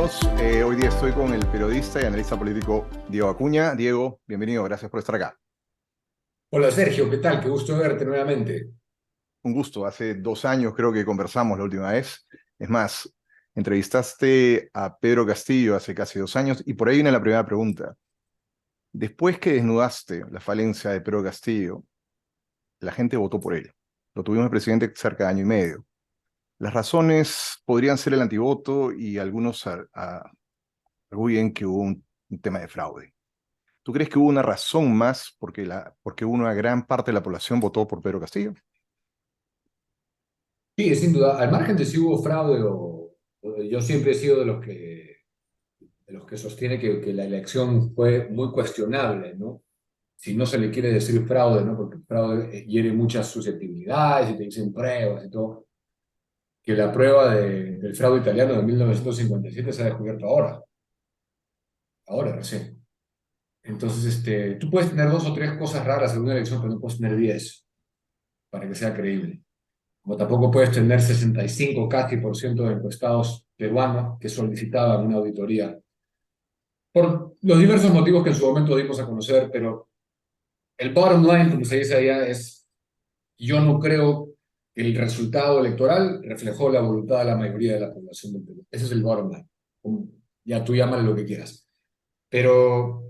todos. Hoy día estoy con el periodista y analista político Diego Acuña. Diego, bienvenido, gracias por estar acá. Hola Sergio, ¿qué tal? Qué gusto verte nuevamente. Un gusto, hace 2 años creo que conversamos la última vez. Es más, entrevistaste a Pedro Castillo hace casi 2 años y por ahí viene la primera pregunta. Después que desnudaste la falencia de Pedro Castillo, la gente votó por él. Lo tuvimos de presidente cerca de año y medio. Las razones podrían ser el antivoto y algunos arguyen que hubo un tema de fraude. ¿Tú crees que hubo una razón más porque una gran parte de la población votó por Pedro Castillo? Sí, sin duda, al margen de si hubo fraude yo siempre he sido de los que sostiene que la elección fue muy cuestionable, ¿no? Si no se le quiere decir fraude, ¿no? Porque el fraude hiere muchas susceptibilidades y te dicen pruebas y todo, que la prueba del fraude italiano de 1957 se ha descubierto ahora recién. Entonces, tú puedes tener dos o tres cosas raras en una elección, pero no puedes tener 10 para que sea creíble. Como tampoco puedes tener 65 casi por ciento de encuestados peruanos que solicitaban una auditoría por los diversos motivos que en su momento dimos a conocer, pero el bottom line, como se dice allá, es yo no creo que el resultado electoral reflejó la voluntad de la mayoría de la población del Perú. Ese es el bottom line. Ya tú llámale lo que quieras. Pero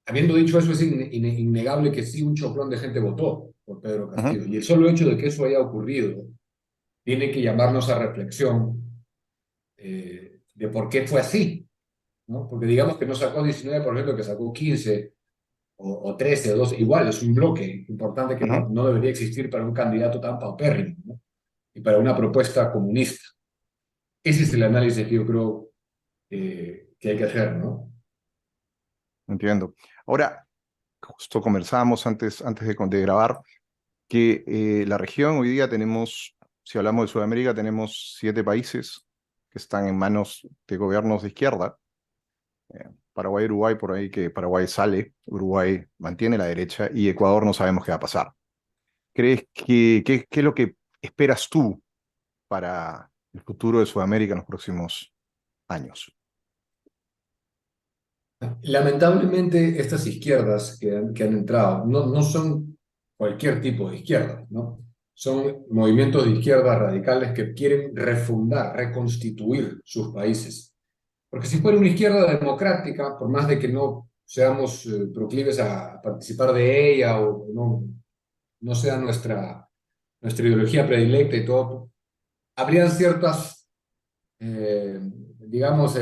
habiendo dicho eso, es innegable que sí un choclón de gente votó por Pedro Ujú, Castillo. Y el solo hecho de que eso haya ocurrido tiene que llamarnos a reflexión de por qué fue así, ¿no? Porque digamos que no sacó 19%, que sacó 15 o 13 o 12, igual es un bloque importante que ujú. no debería existir para un candidato tan paupérrimo, ¿no? Y para una propuesta comunista. Ese es el análisis que yo creo que hay que hacer, ¿no? Entiendo. Ahora, justo conversábamos antes de grabar que la región hoy día tenemos, si hablamos de Sudamérica, tenemos 7 países que están en manos de gobiernos de izquierda. Paraguay, Uruguay, por ahí que Paraguay sale, Uruguay mantiene la derecha y Ecuador no sabemos qué va a pasar. ¿Crees qué es lo que esperas tú para el futuro de Sudamérica en los próximos años? Lamentablemente, estas izquierdas que han entrado no son cualquier tipo de izquierda, ¿no? Son movimientos de izquierda radicales que quieren refundar, reconstituir sus países. Porque si fuera una izquierda democrática, por más de que no seamos proclives a participar de ella o no sea nuestra ideología predilecta y todo, habrían ciertas, digamos,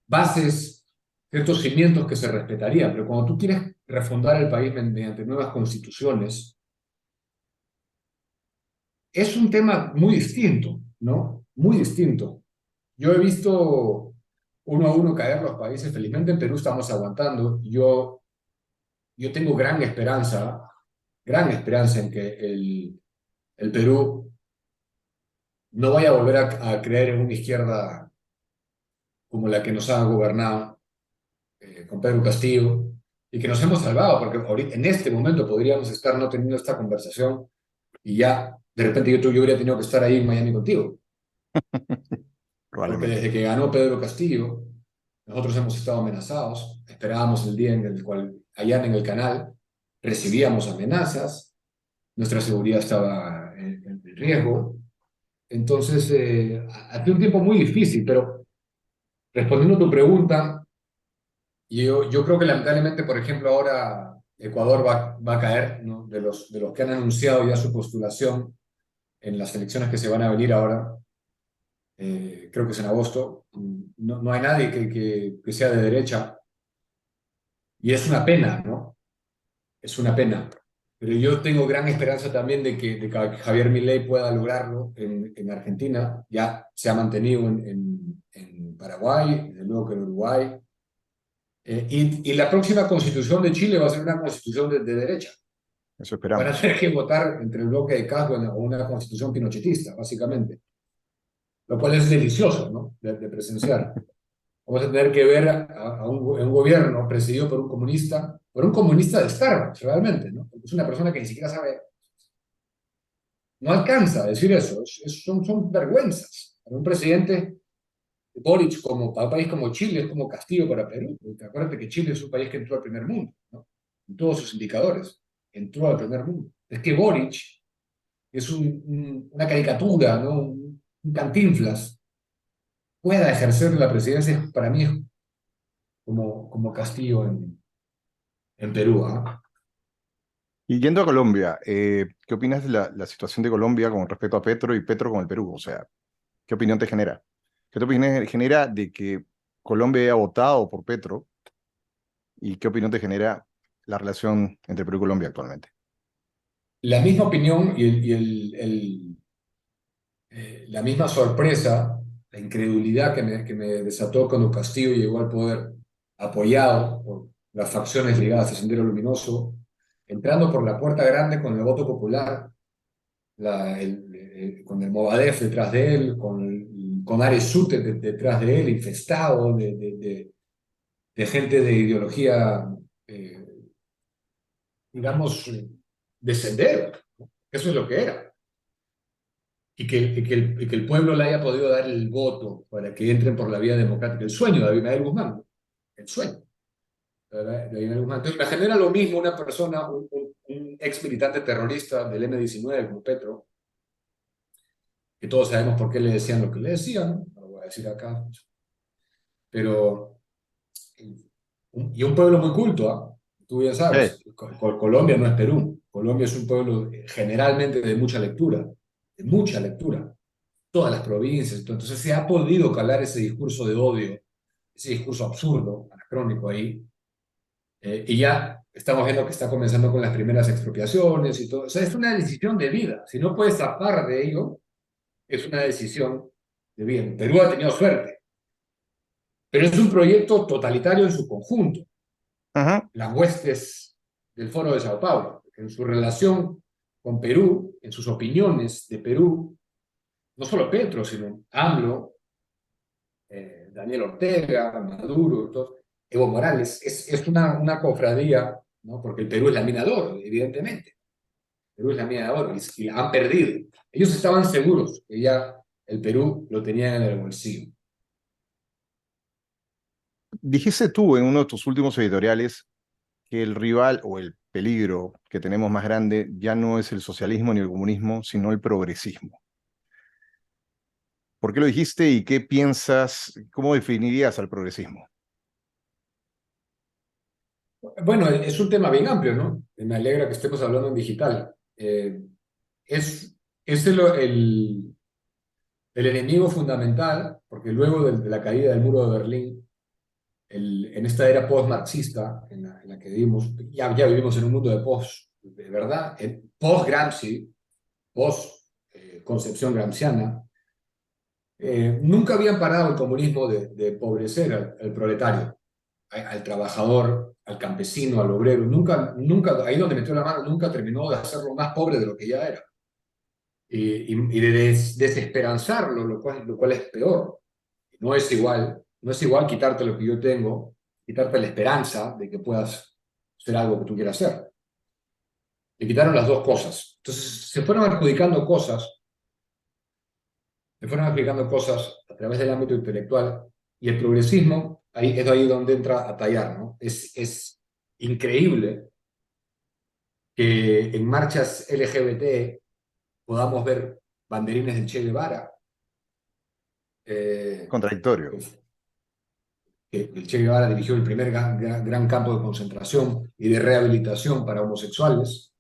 bases, ciertos cimientos que se respetarían. Pero cuando tú quieres refundar el país mediante nuevas constituciones, es un tema muy distinto, ¿no? Muy distinto. Yo he visto uno a uno caer los países. Felizmente en Perú estamos aguantando. Yo tengo gran esperanza en que el Perú no vaya a volver a creer en una izquierda como la que nos ha gobernado con Pedro Castillo y que nos hemos salvado, porque ahorita, en este momento podríamos estar no teniendo esta conversación y ya de repente yo hubiera tenido que estar ahí en Miami contigo, porque Probablemente. desde que ganó Pedro Castillo, nosotros hemos estado amenazados, esperábamos el día en el cual allá en el canal recibíamos amenazas, nuestra seguridad estaba en riesgo. Entonces, hace un tiempo muy difícil, pero respondiendo a tu pregunta, yo creo que lamentablemente, por ejemplo, ahora Ecuador va a caer, ¿no? De los que han anunciado ya su postulación en las elecciones que se van a venir ahora, creo que es en agosto, no hay nadie que sea de derecha y es una pena, ¿no? Es una pena. Pero yo tengo gran esperanza también de que Javier Milei pueda lograrlo en Argentina. Ya se ha mantenido en Paraguay, desde luego que en Uruguay. Y la próxima constitución de Chile va a ser una constitución de derecha. Eso Van a esperamos. tener que votar entre el bloque de Castro o una constitución pinochetista, básicamente. Lo cual es delicioso, ¿no? De presenciar. Vamos a tener que ver a un gobierno presidido por un comunista de Starbucks, realmente, ¿no? Porque es una persona que ni siquiera sabe, no alcanza a decir eso. Son vergüenzas. Para un presidente Boric como para un país como Chile es como Castillo para Perú. Porque acuérdate que Chile es un país que entró al primer mundo, ¿no? En todos sus indicadores, entró al primer mundo. Es que Boric es una caricatura, ¿no? Un cantinflas, pueda ejercer la presidencia, para mí es como Castillo en Perú, ¿ah? Y yendo a Colombia, ¿qué opinas de la situación de Colombia con respecto a Petro y Petro con el Perú? O sea, ¿qué opinión te genera? ¿Qué te opinión genera de que Colombia haya votado por Petro y qué opinión te genera la relación entre Perú y Colombia actualmente? La misma opinión y la misma sorpresa, la incredulidad que me desató cuando Castillo llegó al poder, apoyado por las facciones ligadas a Sendero Luminoso, entrando por la puerta grande con el voto popular, con el Movadef detrás de él, con Ares Sute detrás de él, infestado de gente de ideología, eh, digamos, de Sendero. Eso es lo que era. Y que el pueblo le haya podido dar el voto para que entren por la vía democrática. El sueño de Abimael Guzmán, ¿no? El sueño de Abimael Guzmán. Entonces, me genera lo mismo una persona, un ex militante terrorista del M-19 como Petro, que todos sabemos por qué le decían lo que le decían, ¿no? No lo voy a decir acá, pero y un pueblo muy culto, ¿ah? Tú bien Sí. sabes, Colombia no es Perú. Colombia es un pueblo generalmente de mucha lectura, de mucha lectura. Todas las provincias. Entonces se ha podido calar ese discurso de odio, ese discurso absurdo, anacrónico ahí, y ya estamos viendo que está comenzando con las primeras expropiaciones y todo. O sea, es una decisión de vida. Si no puedes zafar de ello, es una decisión de vida. Perú ha tenido suerte, pero es un proyecto totalitario en su conjunto. Ajá. Las huestes del Foro de Sao Paulo, en su relación con Perú, en sus opiniones de Perú, no solo Petro, sino AMLO, Daniel Ortega, Maduro, Evo Morales, es una cofradía, ¿no? Porque el Perú es laminador, evidentemente. Perú es laminador y la han perdido. Ellos estaban seguros que ya el Perú lo tenían en el bolsillo. Dijiste tú en uno de tus últimos editoriales que el rival o el peligro que tenemos más grande ya no es el socialismo ni el comunismo, sino el progresismo. ¿Por qué lo dijiste y qué piensas, cómo definirías al progresismo? Bueno, es un tema bien amplio, ¿no? Me alegra que estemos hablando en digital. Es, es el enemigo fundamental, porque luego de la caída del muro de Berlín, en esta era post-marxista en la que vivimos, ya vivimos en un mundo de post, de verdad, post-Gramsci, post-concepción gramsciana, nunca habían parado el comunismo de empobrecer al proletario, al trabajador, al campesino, al obrero, nunca, ahí donde metió la mano, nunca terminó de hacerlo más pobre de lo que ya era. Y de desesperanzarlo, lo cual es peor. No es igual quitarte lo que yo tengo, quitarte la esperanza de que puedas hacer algo que tú quieras hacer. Le quitaron las dos cosas. Entonces se fueron adjudicando cosas a través del ámbito intelectual y el progresismo ahí, es ahí donde entra a tallar, ¿no? Es increíble que en marchas LGBT podamos ver banderines del Che Guevara, eh, Contradictorio. que el Che Guevara dirigió el primer gran campo de concentración y de rehabilitación para homosexuales,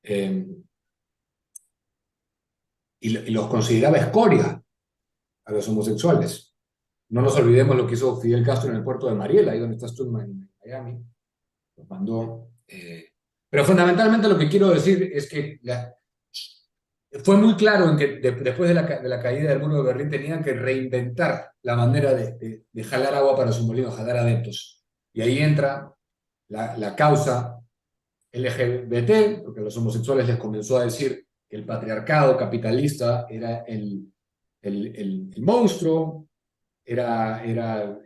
eh, y los consideraba escoria a los homosexuales. No nos olvidemos lo que hizo Fidel Castro en el puerto de Mariel, ahí donde estás tú en Miami. Los mandó. Pero fundamentalmente lo que quiero decir es que fue muy claro en que después de la caída del muro de Berlín tenían que reinventar la manera de jalar agua para su molino, jalar adeptos. Y ahí entra la causa LGBT, porque a los homosexuales les comenzó a decir que el patriarcado capitalista era el monstruo, era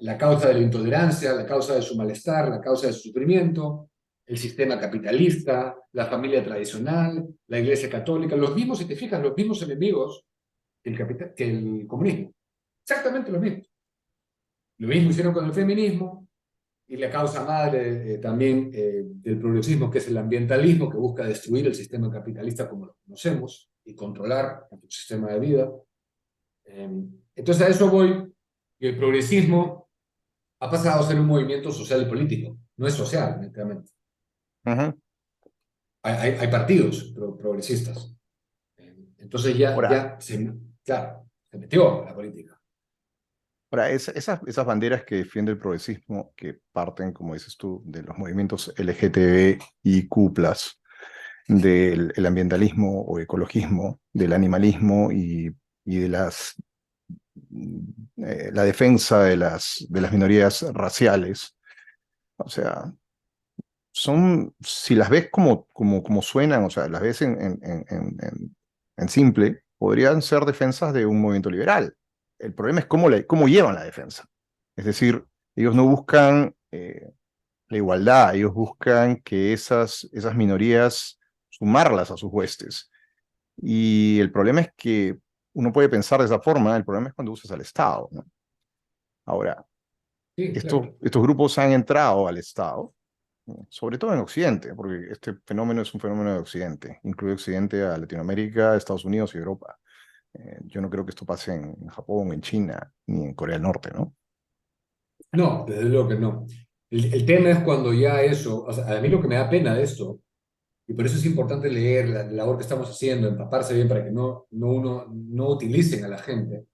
la causa de la intolerancia, la causa de su malestar, la causa de su sufrimiento, el sistema capitalista, la familia tradicional, la iglesia católica, los mismos, si te fijas, los mismos enemigos que el comunismo. Exactamente lo mismo. Lo mismo hicieron con el feminismo y la causa madre también del progresismo, que es el ambientalismo, que busca destruir el sistema capitalista como lo conocemos y controlar nuestro sistema de vida. Entonces a eso voy, y el progresismo ha pasado a ser un movimiento social y político. No es social, netamente. Ujú. Hay partidos progresistas. Entonces Ahora, claro, se metió en la política. esas banderas que defiende el progresismo, que parten, como dices tú, de los movimientos LGTBIQ+, del ambientalismo o ecologismo, del animalismo y de la defensa de las minorías raciales. O sea, si las ves como suenan, o sea, las ves en simple, podrían ser defensas de un movimiento liberal. El problema es cómo llevan la defensa. Es decir, ellos no buscan la igualdad, ellos buscan que esas minorías sumarlas a sus huestes. Y el problema es que uno puede pensar de esa forma, el problema es cuando usas al Estado, ¿no? Ahora, Sí, estos, claro. estos grupos han entrado al Estado, ¿no? Sobre todo en Occidente, porque este fenómeno es un fenómeno de Occidente, incluye Occidente a Latinoamérica, Estados Unidos y Europa. Yo no creo que esto pase en Japón, en China, ni en Corea del Norte, ¿no? No, desde luego que no. El tema es cuando ya eso, o sea, a mí lo que me da pena de esto, y por eso es importante leer la labor que estamos haciendo, empaparse bien para que no utilicen a la gente,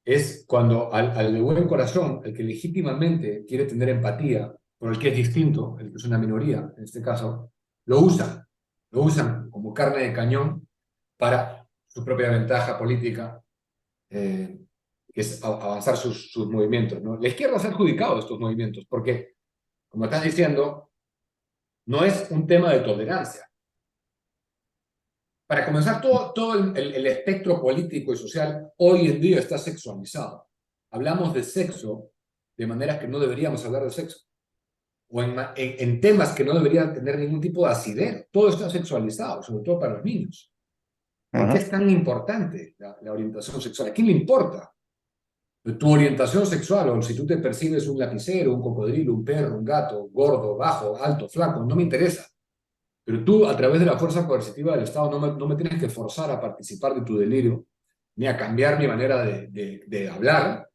es cuando al de buen corazón, el que legítimamente quiere tener empatía por el que es distinto, el que es una minoría, en este caso, lo usan como carne de cañón para su propia ventaja política, eh, que es avanzar sus movimientos, ¿no? La izquierda se ha adjudicado estos movimientos porque, como estás diciendo, no es un tema de tolerancia. Para comenzar, todo el espectro político y social hoy en día está sexualizado. Hablamos de sexo de maneras que no deberíamos hablar de sexo, o en temas que no deberían tener ningún tipo de asidero. Todo está sexualizado, sobre todo para los niños. ¿Por qué Ujú. es tan importante la orientación sexual? ¿A quién le importa? Tu orientación sexual, o si tú te percibes un lapicero, un cocodrilo, un perro, un gato, gordo, bajo, alto, flaco, no me interesa. Pero tú, a través de la fuerza coercitiva del Estado, no me tienes que forzar a participar de tu delirio, ni a cambiar mi manera de hablar,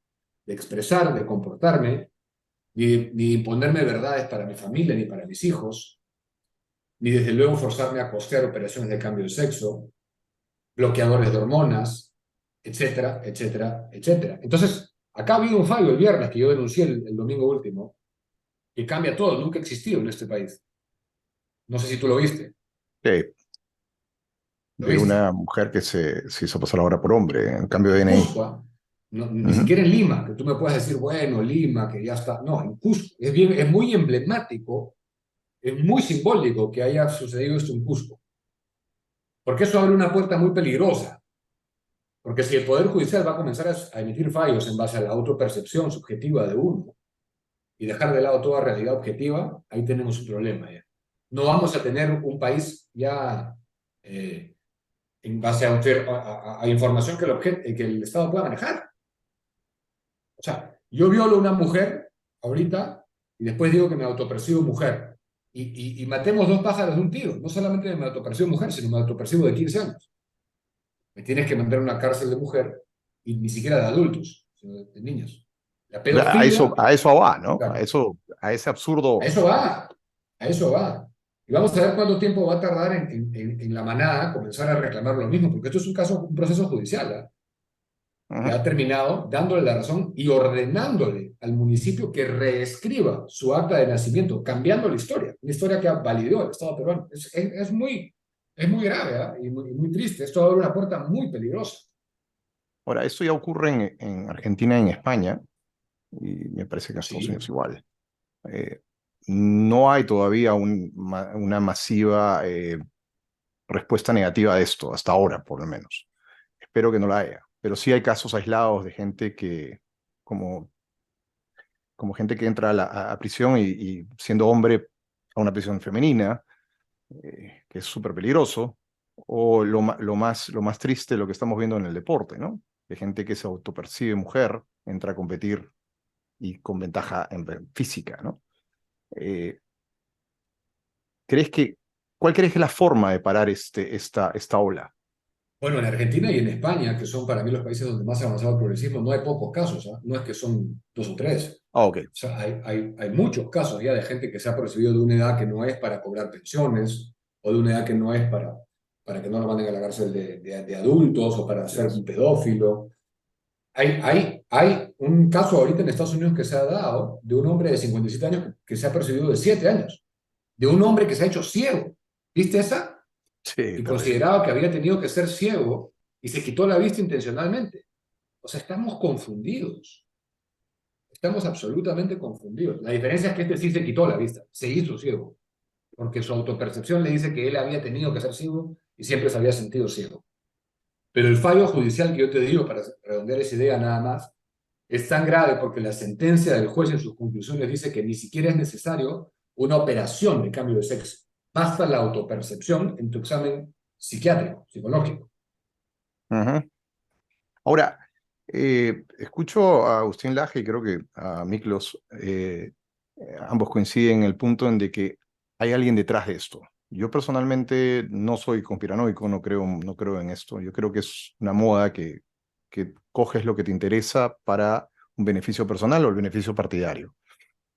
de expresar, de comportarme, ni imponerme verdades para mi familia, ni para mis hijos, ni desde luego forzarme a costear operaciones de cambio de sexo, bloqueadores de hormonas, etcétera, etcétera, etcétera. Entonces, acá ha habido un fallo el viernes que yo denuncié el domingo último, que cambia todo, nunca ha existido en este país. No sé si tú lo viste. Sí, ¿Lo de viste? una mujer que se hizo pasar ahora por hombre, en cambio de En DNI. Cusco, ¿ah? No, ni Ujú. siquiera en Lima, que tú me puedas decir, bueno, Lima, que ya está. No, en Cusco. Es bien, es muy emblemático, es muy simbólico que haya sucedido esto en Cusco, porque eso abre una puerta muy peligrosa. Porque si el Poder Judicial va a comenzar a emitir fallos en base a la autopercepción subjetiva de uno y dejar de lado toda realidad objetiva, ahí tenemos un problema ya. No vamos a tener un país ya en base a información que el Estado pueda manejar. O sea, yo violo a una mujer ahorita y después digo que me autopercibo mujer. Y matemos dos pájaros de un tiro. No solamente me autopercibo mujer, sino me autopercibo de 15 años. Me tienes que mandar a una cárcel de mujer y ni siquiera de adultos, sino de niños. La O sea, a eso, pedofilia, a eso va, ¿no? A claro, eso, a ese a absurdo. eso va, a eso va. Y vamos a ver cuánto tiempo va a tardar en la manada comenzar a reclamar lo mismo, porque esto es un proceso judicial, ¿eh? Que Ujú. ha terminado dándole la razón y ordenándole al municipio que reescriba su acta de nacimiento, cambiando la historia, una historia que validó el Estado peruano. Es muy grave, ¿eh? Y muy triste. Esto abre una puerta muy peligrosa. Ahora, esto ya ocurre en Argentina y en España, y me parece que en Estados Sí, Unidos igual. Eh, no hay todavía una masiva respuesta negativa de esto, hasta ahora por lo menos. Espero que no la haya, pero sí hay casos aislados de gente como, como gente que entra a prisión y siendo hombre a una prisión femenina, que es súper peligroso, o lo más triste, lo que estamos viendo en el deporte, ¿no? de gente que se autopercibe mujer, entra a competir y con ventaja física, ¿no? Eh, ¿Crees que, ¿Cuál crees que es la forma de parar esta ola? Bueno, en Argentina y en España, que son para mí los países donde más ha avanzado el progresismo, no hay pocos casos, ¿ah? No es que son dos o tres. Ah, ok. O sea, hay muchos casos ya de gente que se ha percibido de una edad que no es para cobrar pensiones o de una edad que no es para que no lo manden a la cárcel de adultos o para ser Yes. un pedófilo. Hay un caso ahorita en Estados Unidos que se ha dado de un hombre de 57 años que se ha percibido de 7 años, de un hombre que se ha hecho ciego. ¿Viste esa? Sí, Y terrible. consideraba que había tenido que ser ciego y se quitó la vista intencionalmente. O sea, estamos confundidos. Estamos absolutamente confundidos. La diferencia es que este sí se quitó la vista, se hizo ciego, porque su autopercepción le dice que él había tenido que ser ciego y siempre se había sentido ciego. Pero el fallo judicial que yo te digo, para redondear esa idea nada más, es tan grave porque la sentencia del juez en sus conclusiones dice que ni siquiera es necesario una operación de cambio de sexo. Basta la autopercepción en tu examen psiquiátrico, psicológico. Ujú. Ahora, escucho a Agustín Laje y creo que a Miklos, ambos coinciden en el punto en de que hay alguien detrás de esto. Yo personalmente no soy conspiranoico, no creo en esto. Yo creo que es una moda que coges lo que te interesa para un beneficio personal o el beneficio partidario.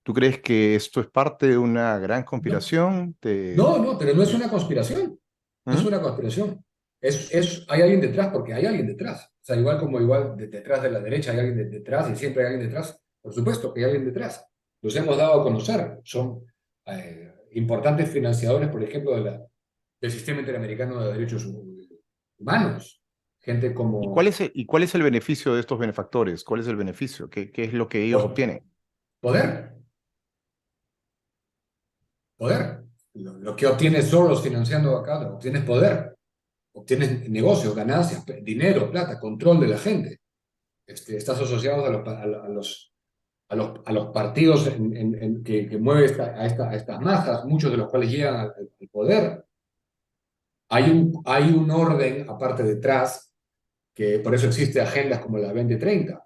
¿Tú crees que esto es parte de una gran No, conspiración? no, pero no es una conspiración. No es ¿Mm? una conspiración. Hay alguien detrás porque hay alguien detrás. O sea, igual como detrás de la derecha hay alguien detrás y siempre hay alguien detrás. Por supuesto que hay alguien detrás. Los hemos dado a conocer. Son importantes financiadores, por ejemplo, del sistema interamericano de derechos humanos. Gente como Y cuál es el beneficio de estos benefactores? ¿Cuál es el beneficio? ¿Qué es lo que ellos po- obtienen? poder, poder. Lo que obtiene Soros financiando acá, lo obtienes poder. Obtienes negocios, ganancias, dinero, plata, control de la gente. Estás asociado a los partidos que mueven a estas masas, muchos de los cuales llegan al poder. Hay un orden aparte detrás, que por eso existe agendas como la 2030,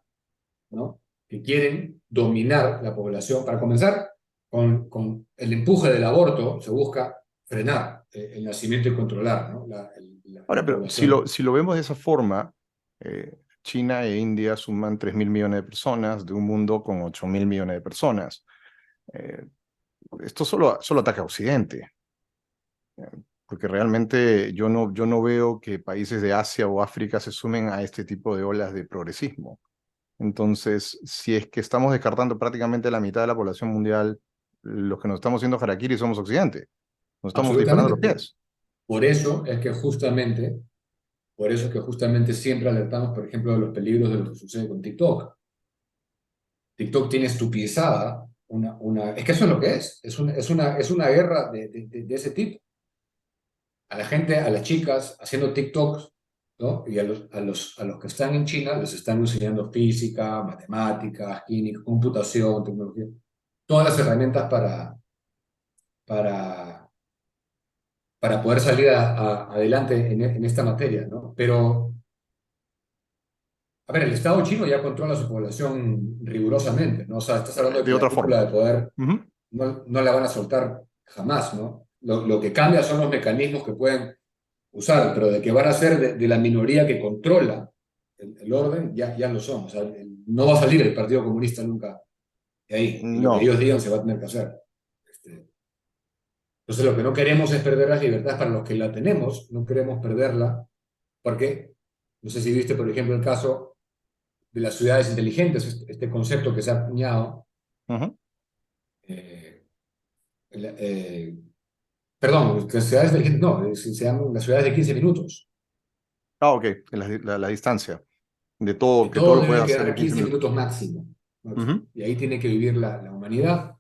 ¿no? Que quieren dominar la población. Para comenzar, con el empuje del aborto se busca frenar el nacimiento y controlar, ¿no? La Ahora, pero población. si lo vemos de esa forma, China e India suman 3.000 millones de personas de un mundo con 8.000 millones de personas. Eh, Esto solo ataca a Occidente, eh, porque realmente yo no veo que países de Asia o África se sumen a este tipo de olas de progresismo. Entonces, si es que estamos descartando prácticamente la mitad de la población mundial, los que nos estamos haciendo harakiri somos Occidente. Nos estamos disparando Absolutamente. los pies. Por eso es que justamente, siempre alertamos, por ejemplo, de los peligros de lo que sucede con TikTok. TikTok tiene estupidizada es que eso es lo que es una guerra de ese tipo. A la gente, a las chicas haciendo TikToks, ¿no? Y a los que están en China les están enseñando física, matemáticas, química, computación, tecnología, todas las herramientas para, para poder salir adelante en esta materia, ¿no? Pero a ver, el Estado chino ya controla su población rigurosamente, ¿no? O sea, estás hablando de que De la otra cúpula forma. de poder Ujú. no la van a soltar jamás, ¿no? Lo que cambia son los mecanismos que pueden usar, pero de que van a ser de la minoría que controla el orden, ya lo son. O sea, no va a salir el Partido Comunista nunca de ahí, y lo que No, ellos digan se va a tener que hacer. Entonces, lo que no queremos es perder las libertades para los que la tenemos, no queremos perderla, porque, no sé si viste, por ejemplo, el caso de las ciudades inteligentes, este concepto que se ha acuñado, ujú. eh, eh, perdón, las ciudades inteligentes no, se llaman las ciudades de 15 minutos. Ah, ok, la distancia Que que todo todo lo puedes debe hacer quedar en a 15 15 minutos. minutos máximo. Máximo. Ujú. Y ahí tiene que vivir la humanidad.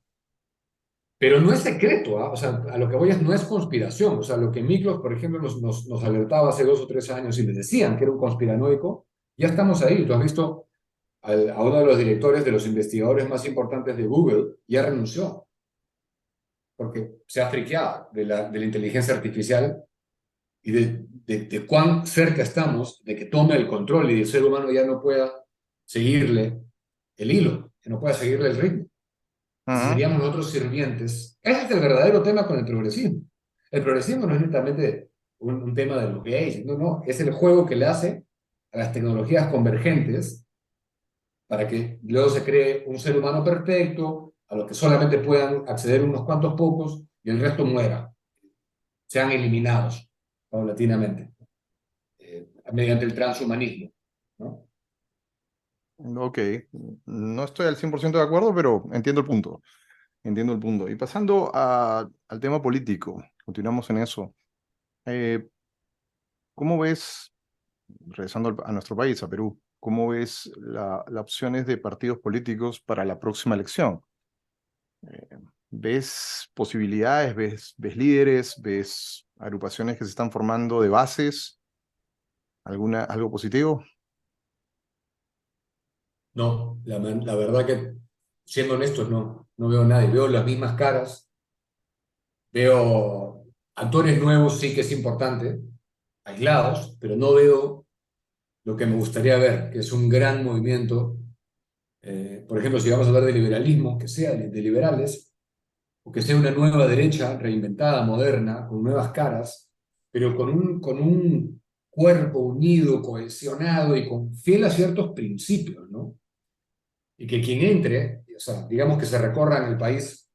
Pero no es secreto, ¿ah? O sea, a lo que voy es, no es conspiración. O sea, lo que Miklos, por ejemplo, nos alertaba hace 2 o 3 años y le decían que era un conspiranoico, ya estamos ahí. Tú has visto a uno de los directores, de los investigadores más importantes de Google, ya renunció, porque se ha friqueado de la inteligencia artificial y de cuán cerca estamos de que tome el control y el ser humano ya no pueda seguirle el hilo, que no pueda seguirle el ritmo. Y si Ujú. seríamos nosotros sirvientes. Ese es el verdadero tema con el progresismo. El progresismo no es netamente un tema de los gays, no, no, es el juego que le hace a las tecnologías convergentes para que luego se cree un ser humano perfecto, a lo que solamente puedan acceder unos cuantos pocos y el resto muera, sean eliminados paulatinamente, mediante el transhumanismo, ¿no? Ok, no estoy al 100% de acuerdo, pero entiendo el punto. Entiendo el punto. Y pasando al tema político, continuamos en eso. Eh, ¿Cómo ves, regresando a nuestro país, a Perú, cómo ves las opciones de partidos políticos para la próxima elección? Eh, ¿Ves posibilidades, ves líderes, ves agrupaciones que se están formando de bases? ¿Algo positivo? No, la verdad que, siendo honestos, no, no veo a nadie. Veo las mismas caras, veo actores nuevos, sí que es importante, aislados, pero no veo lo que me gustaría ver, que es un gran movimiento. Por ejemplo, si vamos a hablar de liberalismo, que sea de liberales, o que sea una nueva derecha reinventada, moderna, con nuevas caras, pero con un cuerpo unido, cohesionado y con fiel a ciertos principios, ¿no? Y que quien entre, o sea, digamos que se recorra en el país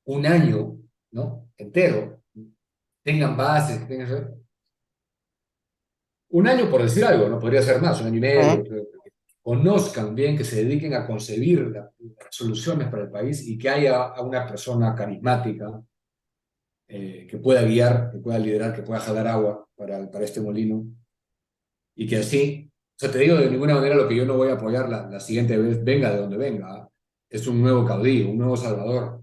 un año, ¿no? Entero, tengan bases, tengan... Un año por decir algo, no podría ser más, un año y medio, Ujú. que conozcan bien, que se dediquen a concebir las soluciones para el país y que haya a una persona carismática que pueda guiar, que pueda liderar, que pueda jalar agua para este molino y que así, o sea, te digo de ninguna manera lo que yo no voy a apoyar la siguiente vez, venga de donde venga, ¿ah? Es un nuevo caudillo, un nuevo salvador,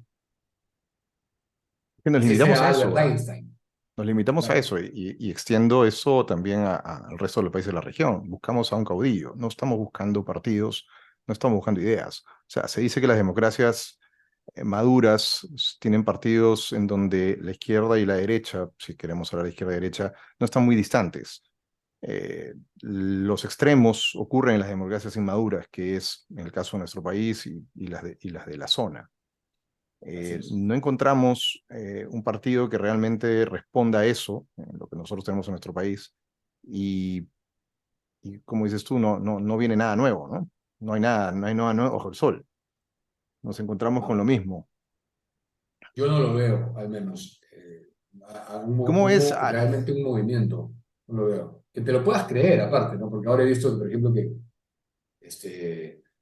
Que nos así limitamos sea a Albert eso, Einstein, nos limitamos a claro. eso y extiendo eso también al resto de los países de la región. Buscamos a un caudillo, no estamos buscando partidos, no estamos buscando ideas. O sea, se dice que las democracias maduras tienen partidos en donde la izquierda y la derecha, si queremos hablar de izquierda y derecha, no están muy distantes. Los extremos ocurren en las democracias inmaduras, que es en el caso de nuestro país y las de la zona. Así es. No encontramos un partido que realmente responda a eso, lo que nosotros tenemos en nuestro país, y, y como dices tú, no viene nada nuevo, ¿no? No hay nada nuevo bajo el sol. Nos encontramos con lo No, mismo. yo no lo veo, al menos, ¿Cómo es? realmente un movimiento, no lo veo. Que te lo puedas creer, aparte, ¿no? Porque ahora he visto, por ejemplo, que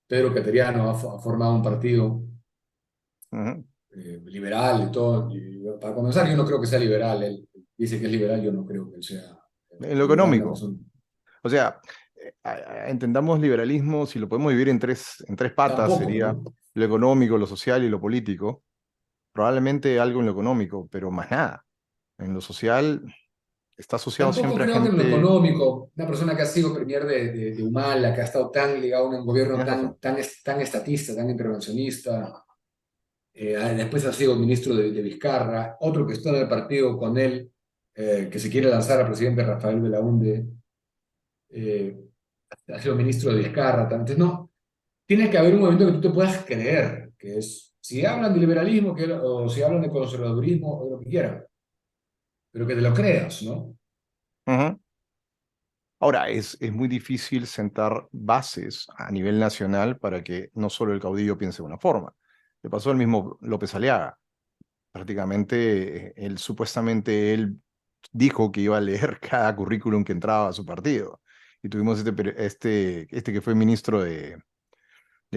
Pedro Cateriano ha formado un partido Ujú. liberal y todo. Y para comenzar, yo no creo que sea liberal. Él dice que es liberal, yo no creo que él sea En lo liberal, una económico. persona. O sea, entendamos liberalismo, si lo podemos dividir en tres patas, Tampoco, sería ¿no? lo económico, lo social y lo político. Probablemente algo en lo económico, pero más nada. En lo social está asociado Tampoco siempre a creo que en lo gente... económico, una persona que ha sido premier de Humala, que ha estado tan ligado a un gobierno Tienes razón. tan estatista, tan intervencionista, después ha sido ministro de Vizcarra, otro que está en el partido con él, que se quiere lanzar a presidente Rafael Belaúnde, eh, ha sido ministro de Vizcarra. Entonces, no, tiene que haber un movimiento que tú te puedas creer, que es, si hablan de liberalismo o si hablan de conservadurismo o de lo que quieran, pero que te lo creas, ¿no? Ujú. Ahora, es muy difícil sentar bases a nivel nacional para que no solo el caudillo piense de una forma. Le pasó al mismo López Aliaga. Prácticamente, él dijo que iba a leer cada currículum que entraba a su partido. Y tuvimos este que fue ministro de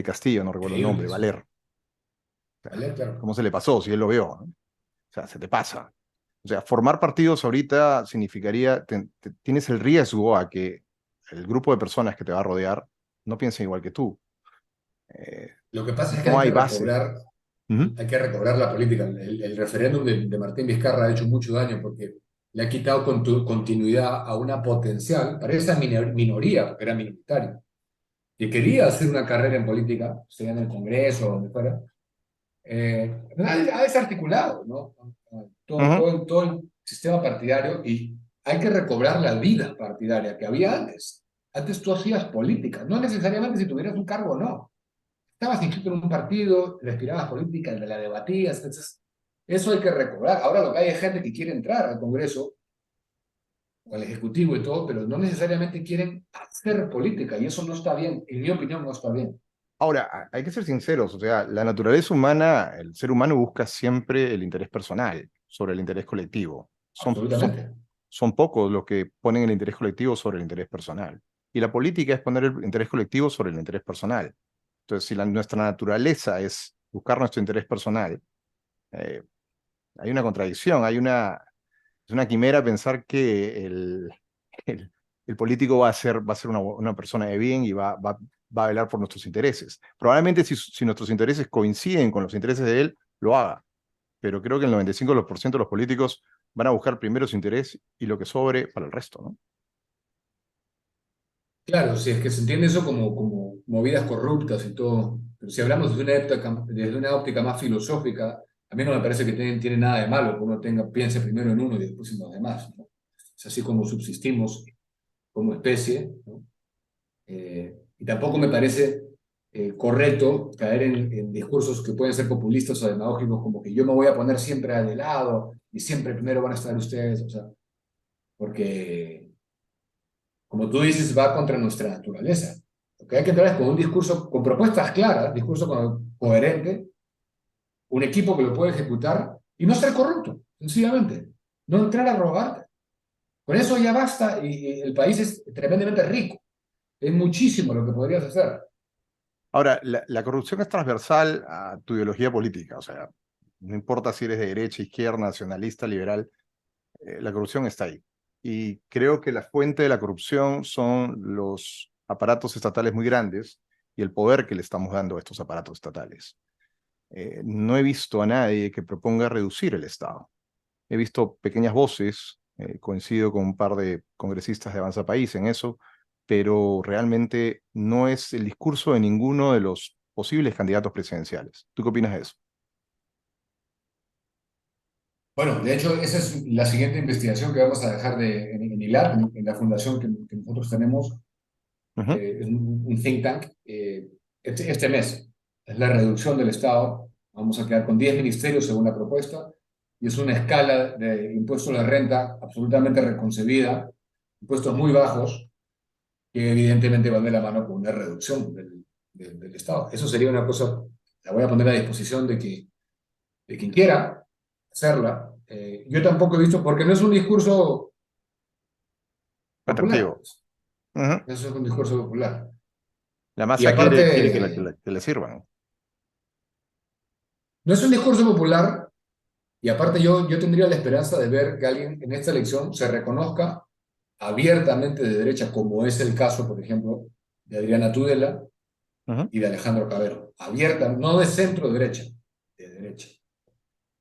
Castillo, no recuerdo el nombre, Increíble eso. Valer. O sea, ¿Vale? Claro. ¿cómo se le pasó si él lo vio? ¿No? O sea, se te pasa. O sea, formar partidos ahorita significaría, tienes el riesgo a que el grupo de personas que te va a rodear no piensen igual que tú. Eh, Lo que pasa es que no hay base. Ujú. hay que recobrar la política. El referéndum de Martín Vizcarra ha hecho mucho daño porque le ha quitado continuidad a una potencial, para esa minoría, porque era minoritario, que quería hacer una carrera en política, sea en el Congreso o donde fuera, ha desarticulado, ¿no? Ujú. Todo el sistema partidario y hay que recobrar la vida partidaria que había antes. Antes tú hacías política, no necesariamente si tuvieras un cargo o no. Estabas inscrito en un partido, respirabas política, la debatías, entonces eso hay que recobrar. Ahora lo que hay es gente que quiere entrar al Congreso o al Ejecutivo y todo, pero no necesariamente quieren hacer política y eso no está bien, en mi opinión no está bien. Ahora, hay que ser sinceros, o sea, la naturaleza humana, el ser humano busca siempre el interés personal sobre el interés colectivo. Absolutamente. Son pocos los que ponen el interés colectivo sobre el interés personal. Y la política es poner el interés colectivo sobre el interés personal. Entonces, si nuestra naturaleza es buscar nuestro interés personal, eh, hay una contradicción, es una quimera pensar que el, el político va a ser una persona de bien y va a velar por nuestros intereses. Probablemente si nuestros intereses coinciden con los intereses de él, lo haga. Pero creo que el 95% de los políticos van a buscar primero su interés y lo que sobre para el resto, ¿no? Claro, si es que se entiende eso como movidas corruptas y todo, pero si hablamos desde una óptica más filosófica, a mí no me parece que tiene nada de malo que uno piense primero en uno y después en los demás, ¿no? Es así como subsistimos como especie, ¿no? Y tampoco me parece correcto caer en discursos que pueden ser populistas o demagógicos, como que yo me voy a poner siempre de lado y siempre primero van a estar ustedes, o sea, porque como tú dices, va contra nuestra naturaleza. Lo que hay que entrar es con un discurso, con propuestas claras, discurso coherente, un equipo que lo puede ejecutar y no ser corrupto, sencillamente. No entrar a robar. Con eso ya basta y el país es tremendamente rico. Es muchísimo lo que podrías hacer. Ahora, la corrupción es transversal a tu ideología política, o sea, no importa si eres de derecha, izquierda, nacionalista, liberal, la corrupción está ahí. Y creo que la fuente de la corrupción son los aparatos estatales muy grandes y el poder que le estamos dando a estos aparatos estatales. No he visto a nadie que proponga reducir el Estado. He visto pequeñas voces, coincido con un par de congresistas de Avanza País en eso, pero realmente no es el discurso de ninguno de los posibles candidatos presidenciales. ¿Tú qué opinas de eso? Bueno, de hecho, esa es la siguiente investigación que vamos a dejar en ILAT, en la fundación que nosotros tenemos. Ujú. Es un think tank. Este mes es la reducción del Estado. Vamos a quedar con 10 ministerios según la propuesta. Y es una escala de impuestos a la renta absolutamente reconcebida, impuestos muy bajos, que evidentemente van de la mano con una reducción del Estado. Eso sería una cosa, la voy a poner a disposición de quien quiera hacerla. Yo tampoco he visto, porque no es un discurso popular, Atractivo. Ujú. eso es un discurso popular. La Y masa quiere aparte, que le sirvan. no es un discurso popular. Y aparte yo tendría la esperanza de ver que alguien en esta elección se reconozca abiertamente de derecha, como es el caso, por ejemplo, de Adriana Tudela Ujú. y de Alejandro Cabero. Abierta, no de centro derecha, de derecha.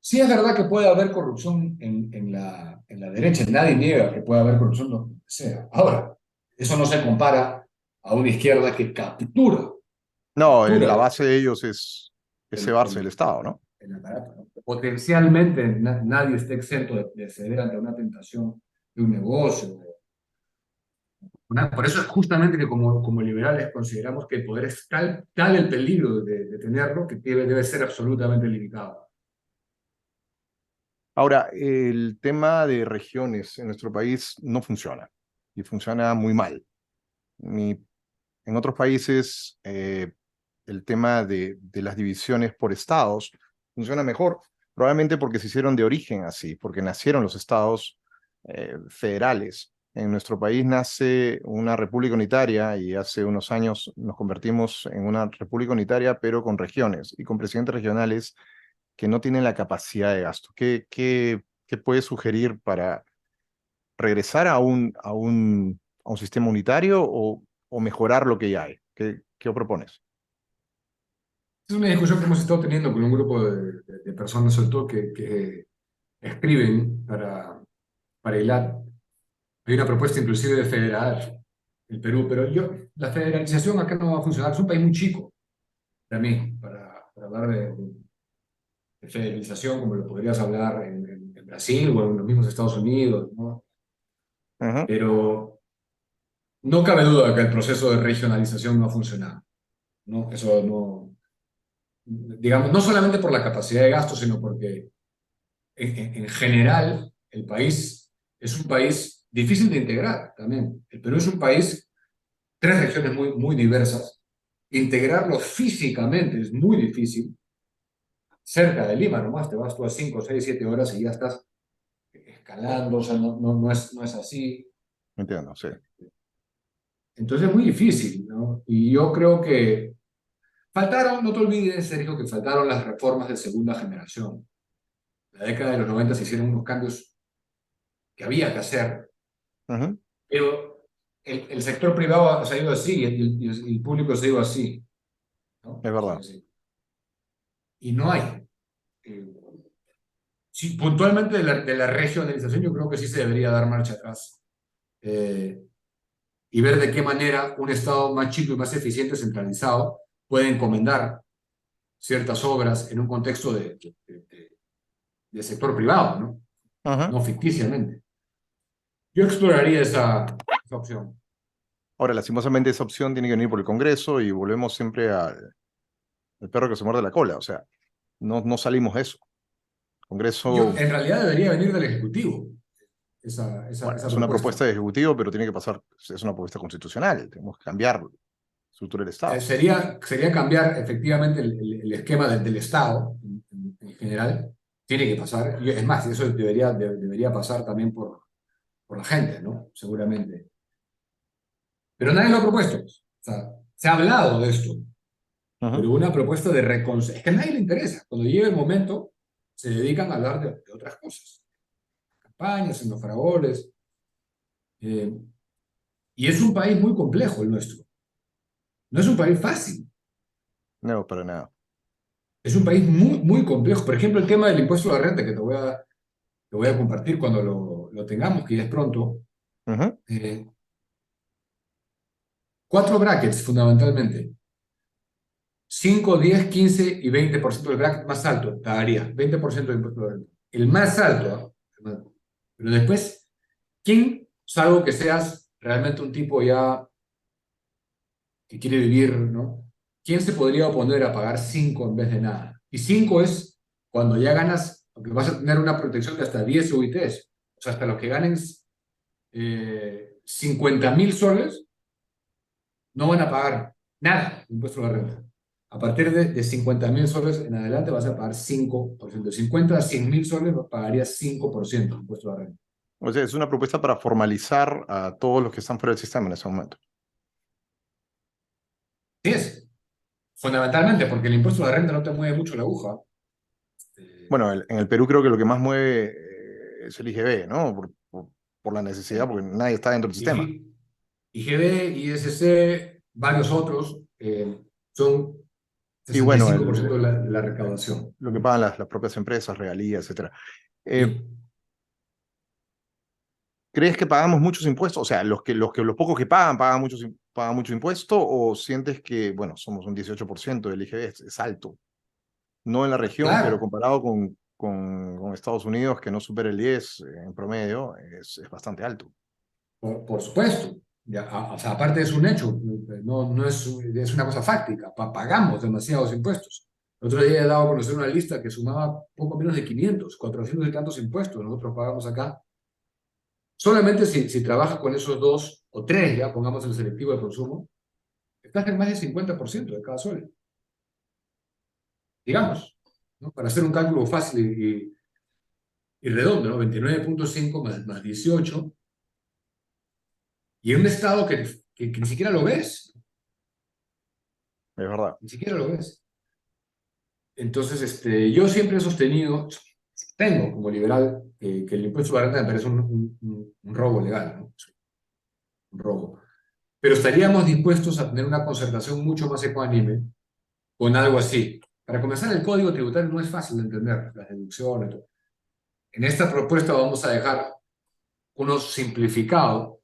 Sí es verdad que puede haber corrupción en la derecha, nadie niega que puede haber corrupción donde sea. Ahora, eso no se compara a una izquierda que No, la captura base de ellos es el, cebarse del el, Estado, ¿no? el aparato, ¿no? Potencialmente nadie está exento de ceder ante una tentación de un negocio. Por eso es justamente que como liberales consideramos que el poder es tal el peligro de tenerlo que debe ser absolutamente limitado. Ahora, el tema de regiones en nuestro país no funciona y funciona muy mal. Ni en otros países, el tema de las divisiones por estados funciona mejor, probablemente porque se hicieron de origen así, porque nacieron los estados federales. En nuestro país nace una república unitaria y hace unos años nos convertimos en una república unitaria, pero con regiones y con presidentes regionales que no tienen la capacidad de gasto. ¿Qué puedes sugerir para regresar a un sistema unitario o mejorar lo que ya hay? ¿Qué propones? Es una discusión que hemos estado teniendo con un grupo de personas, sobre todo, que escriben para ILAT. Hay una propuesta inclusive de federar el Perú, pero la federalización acá no va a funcionar. Es un país muy chico también para hablar de federalización, como lo podrías hablar en Brasil o en los mismos Estados Unidos, ¿no? Ujú. pero no cabe duda de que el proceso de regionalización no ha funcionado, ¿no? Eso no, digamos, no solamente por la capacidad de gasto, sino porque en general el país es un país difícil de integrar también. El Perú es un país, tres regiones muy diversas. Integrarlo físicamente es muy difícil. Cerca de Lima nomás, te vas tú a 5, 6, 7 horas y ya estás escalando, o sea, no es así. Entiendo, sí. Entonces es muy difícil, ¿no? Y yo creo que faltaron, no te olvides, Sergio, que faltaron las reformas de segunda generación. En la década de los 90 se hicieron unos cambios que había que hacer, Ujú. pero el sector privado se ha ido así y el público se ha ido así, ¿no? Es verdad. Y no hay. Eh, sí, puntualmente de la regionalización yo creo que sí se debería dar marcha atrás eh, y ver de qué manera un Estado más chico y más eficiente, centralizado, puede encomendar ciertas obras en un contexto de sector privado, ¿no? Ujú. No ficticiamente. Yo exploraría esa opción. Ahora, lastimosamente, esa opción tiene que venir por el Congreso y volvemos siempre al perro que se muerde la cola. O sea, no salimos de eso. Yo, Congreso, en realidad debería venir del Ejecutivo bueno, esa es una propuesta propuesta. de ejecutivo, pero tiene que pasar, es una propuesta constitucional. Tenemos que cambiar la estructura del Estado. Sería cambiar efectivamente el esquema del Estado en general. Tiene que pasar. Y es más, eso debería pasar también por la gente, ¿no? Seguramente. Pero nadie lo ha propuesto. O sea, se ha hablado de esto, Ujú. pero una propuesta de reconciliación. Es que a nadie le interesa. Cuando llegue el momento, se dedican a hablar de otras cosas. Campañas, en los fragoles. Eh, y es un país muy complejo el nuestro. No es un país fácil. No, para nada. Es un país muy complejo. Por ejemplo, el tema del impuesto a la renta, que te voy a compartir cuando lo tengamos, que ya es pronto. Ujú. Eh, Cuatro brackets, fundamentalmente. 5, 10, 15 y 20% del bracket más alto pagaría 20% de impuesto a la renta. El más alto, ¿ah? Pero después, ¿quién, salvo que seas realmente un tipo ya que quiere vivir, ¿no? ¿Quién se podría oponer a pagar 5 en vez de nada? Y 5 es cuando ya ganas, porque vas a tener una protección de hasta 10 UITs. O sea, hasta los que ganen 50.000 soles no van a pagar nada de impuesto a la renta. A partir de 50.000 soles en adelante vas a pagar 5%. De 50 a 100.000 soles pagarías 5% de impuesto a la renta. O sea, es una propuesta para formalizar a todos los que están fuera del sistema en ese momento. Sí es, fundamentalmente, porque el impuesto a la renta no te mueve mucho la aguja. Eh, Bueno, en el Perú creo que lo que más mueve es el IGB, ¿no? Por la necesidad, porque nadie está dentro del sistema. IG, IGB, ISC, varios otros, son Y bueno, 65% de la recaudación. lo que pagan las propias empresas, regalías, etcétera. Eh, Sí. ¿Crees que pagamos muchos impuestos? O sea, los pocos que pagan mucho impuesto, o sientes que, bueno, somos un 18% del IGB, es alto. No en la región, pero Claro, comparado con Estados Unidos, que no supera el 10 en promedio, es bastante alto. por supuesto. Ya, o sea, aparte es un hecho, no es una cosa fáctica, pagamos demasiados impuestos. El otro día he dado a conocer una lista que sumaba poco menos de 500, 400 y tantos impuestos nosotros pagamos acá. Solamente si trabajas con esos dos o tres, ya pongamos el selectivo de consumo, estás en más del 50% de cada sol, digamos, ¿no? Para hacer un cálculo fácil y redondo, ¿no? 29,5 más 18, y en un estado que ni siquiera lo ves, Es verdad. ni siquiera lo ves. Entonces, yo siempre he sostenido, tengo como liberal, que el impuesto a la renta me parece un robo legal, ¿no? Un robo. Pero estaríamos dispuestos a tener una concertación mucho más ecuánime con algo así. Para comenzar, el código tributario no es fácil de entender, las deducciones. Todo. En esta propuesta vamos a dejar uno simplificado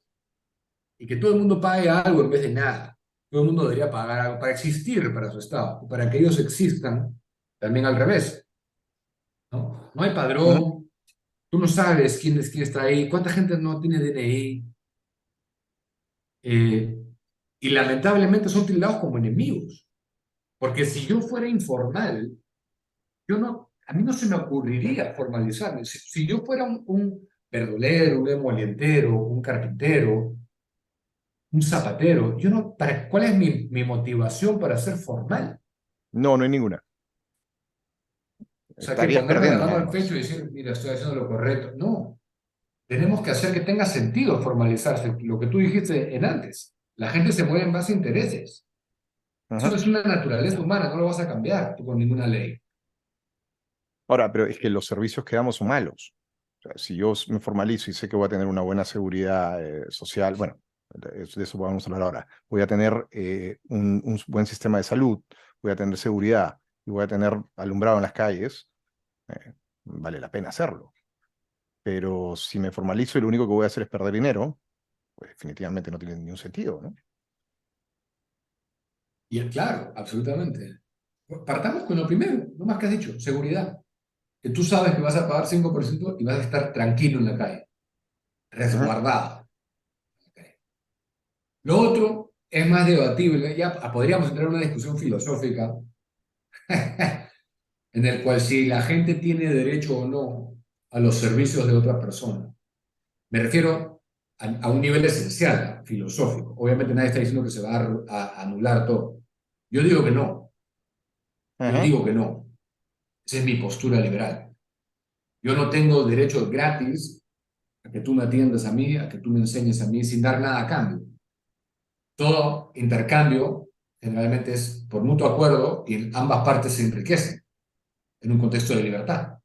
y que todo el mundo pague algo en vez de nada. Todo el mundo debería pagar algo para existir para su Estado, para que ellos existan también al revés, ¿no? No hay Ujú. padrón, Tú no sabes quién está ahí, cuánta gente no tiene DNI, eh, y lamentablemente son tildados como enemigos. Porque si yo fuera informal, a mí no se me ocurriría formalizarme. Si yo fuera un verdulero, un emolientero, un carpintero, un zapatero, yo no, ¿cuál es mi motivación para ser formal? No, no hay ninguna. O sea, que Estarías ponerme la perdiendo mano nada al pecho más. y decir, mira, estoy haciendo lo correcto. No, tenemos que hacer que tenga sentido formalizarse, lo que tú dijiste en antes. La gente se mueve en base a intereses. Eso Ajá. es una naturaleza humana, no lo vas a cambiar tú con ninguna ley. Ahora, pero es que los servicios que damos son malos. O sea, si yo me formalizo y sé que voy a tener una buena seguridad social, bueno, de eso vamos a hablar ahora. Voy a tener un buen sistema de salud, voy a tener seguridad y voy a tener alumbrado en las calles, vale la pena hacerlo. Pero si me formalizo y lo único que voy a hacer es perder dinero, pues definitivamente no tiene ningún sentido, ¿no? Y claro, absolutamente. Partamos con lo primero, lo más que has dicho, seguridad. Que tú sabes que vas a pagar 5% y vas a estar tranquilo en la calle, Ujú. resguardado. Lo otro es más debatible, ya podríamos entrar en una discusión filosófica en el cual si la gente tiene derecho o no a los servicios de otra persona. Me refiero a un nivel esencial, filosófico. Obviamente nadie está diciendo que se va a anular todo. Yo digo que no, yo Ajá. digo que no. Esa es mi postura liberal. Yo no tengo derecho gratis a que tú me atiendas a mí, a que tú me enseñes a mí sin dar nada a cambio. Todo intercambio generalmente es por mutuo acuerdo y ambas partes se enriquecen en un contexto de libertad.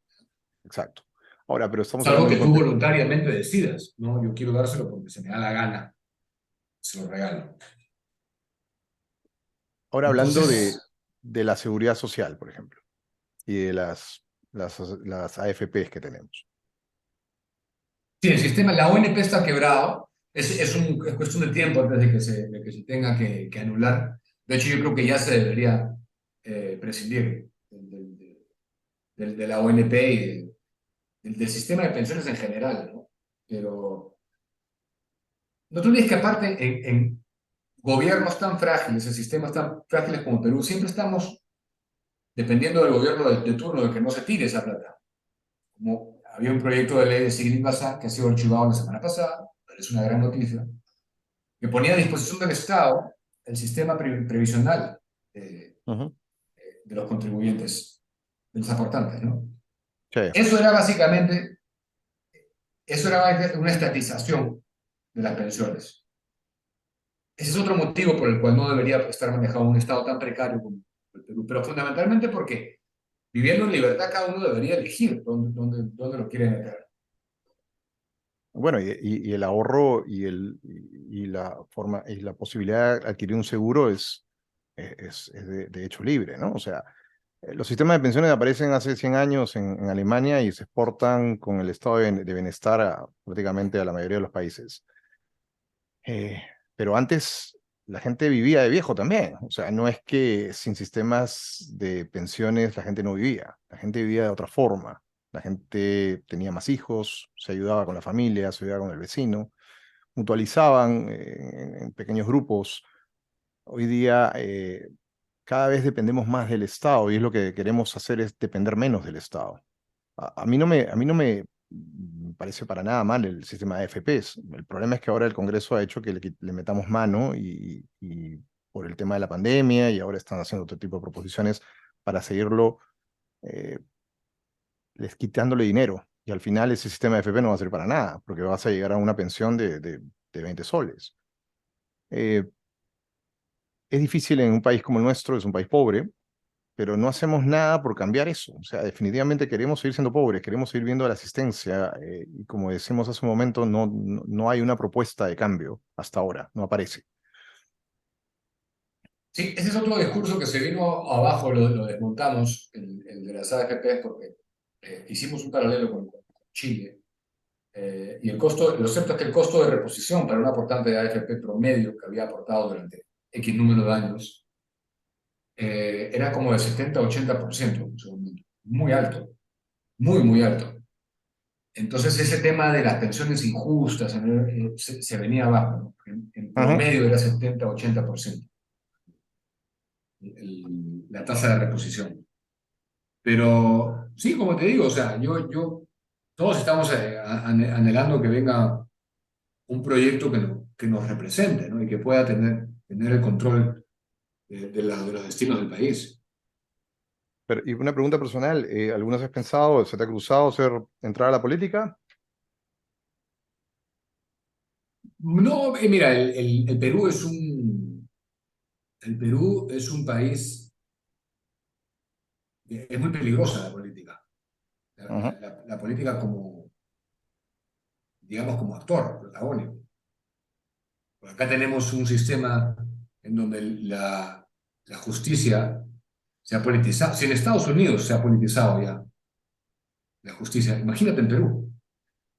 Exacto. Ahora, pero estamos Salvo hablando de que un tú contexto. voluntariamente decidas, ¿no? Yo quiero dárselo porque se me da la gana, se lo regalo. Ahora hablando Entonces, de la seguridad social, por ejemplo, y de las AFPs que tenemos. sí, el sistema, la ONP está quebrado, es cuestión de tiempo antes de que se tenga que anular. De hecho, yo creo que ya se debería prescindir de la ONP y del sistema de pensiones en general, ¿no? Pero no te olvides que aparte en gobiernos tan frágiles, en sistemas tan frágiles como Perú, siempre estamos dependiendo del gobierno de turno, de que no se tire esa plata. Como había un proyecto de ley de Sigrid Bazán que ha sido archivado la semana pasada, pero es una gran noticia, que ponía a disposición del Estado el sistema previsional de, Ujú. de los contribuyentes, de los aportantes, ¿no? Sí. Eso era básicamente, eso era una estatización de las pensiones. Ese es otro motivo por el cual no debería estar manejado un Estado tan precario como el Perú, pero fundamentalmente porque viviendo en libertad cada uno debería elegir dónde lo quiere meter. Bueno, y el ahorro y la forma y la posibilidad de adquirir un seguro es de hecho libre, ¿no? O sea, los sistemas de pensiones aparecen hace 100 años en Alemania y se exportan con el estado de bienestar prácticamente a la mayoría de los países. Eh, pero antes la gente vivía de viejo también. O sea, no es que sin sistemas de pensiones la gente no vivía. La gente vivía de otra forma. La gente tenía más hijos, se ayudaba con la familia, se ayudaba con el vecino, mutualizaban en pequeños grupos. Hoy día cada vez dependemos más del Estado y es lo que queremos hacer es depender menos del Estado. A mí no me parece para nada mal el sistema de AFPs. El problema es que ahora el Congreso ha hecho que le metamos mano y por el tema de la pandemia y ahora están haciendo otro tipo de proposiciones para seguirlo eh, les quitándole dinero. Y al final ese sistema de AFP no va a servir para nada porque vas a llegar a una pensión de 20 soles. Eh, es difícil en un país como el nuestro, es un país pobre, pero no hacemos nada por cambiar eso. O sea, definitivamente queremos seguir siendo pobres, queremos seguir viendo la asistencia y como decimos hace un momento, no hay una propuesta de cambio hasta ahora, no aparece. Sí, ese es otro discurso que se vino abajo, lo desmontamos, el de las AFP, porque hicimos un paralelo con Chile. Y el costo, lo cierto es que el costo de reposición para un aportante de AFP promedio que había aportado durante X número de años era como de 70-80%, muy alto, muy, muy alto. Entonces ese tema de las pensiones injustas se venía abajo, ¿no? En Ujú. promedio era 70-80% la tasa de reposición. Pero sí, como te digo, o sea, todos estamos anhelando que venga un proyecto que nos represente, ¿no? Y que pueda tener el control de los destinos del país. Y una pregunta personal, ¿alguna vez has pensado, se te ha cruzado entrar a la política? No, mira, el Perú es un país, es muy peligrosa la política. Ujú. La política como, digamos, como actor protagónico. Acá tenemos un sistema en donde la justicia se ha politizado. Si en Estados Unidos se ha politizado ya la justicia, imagínate en Perú,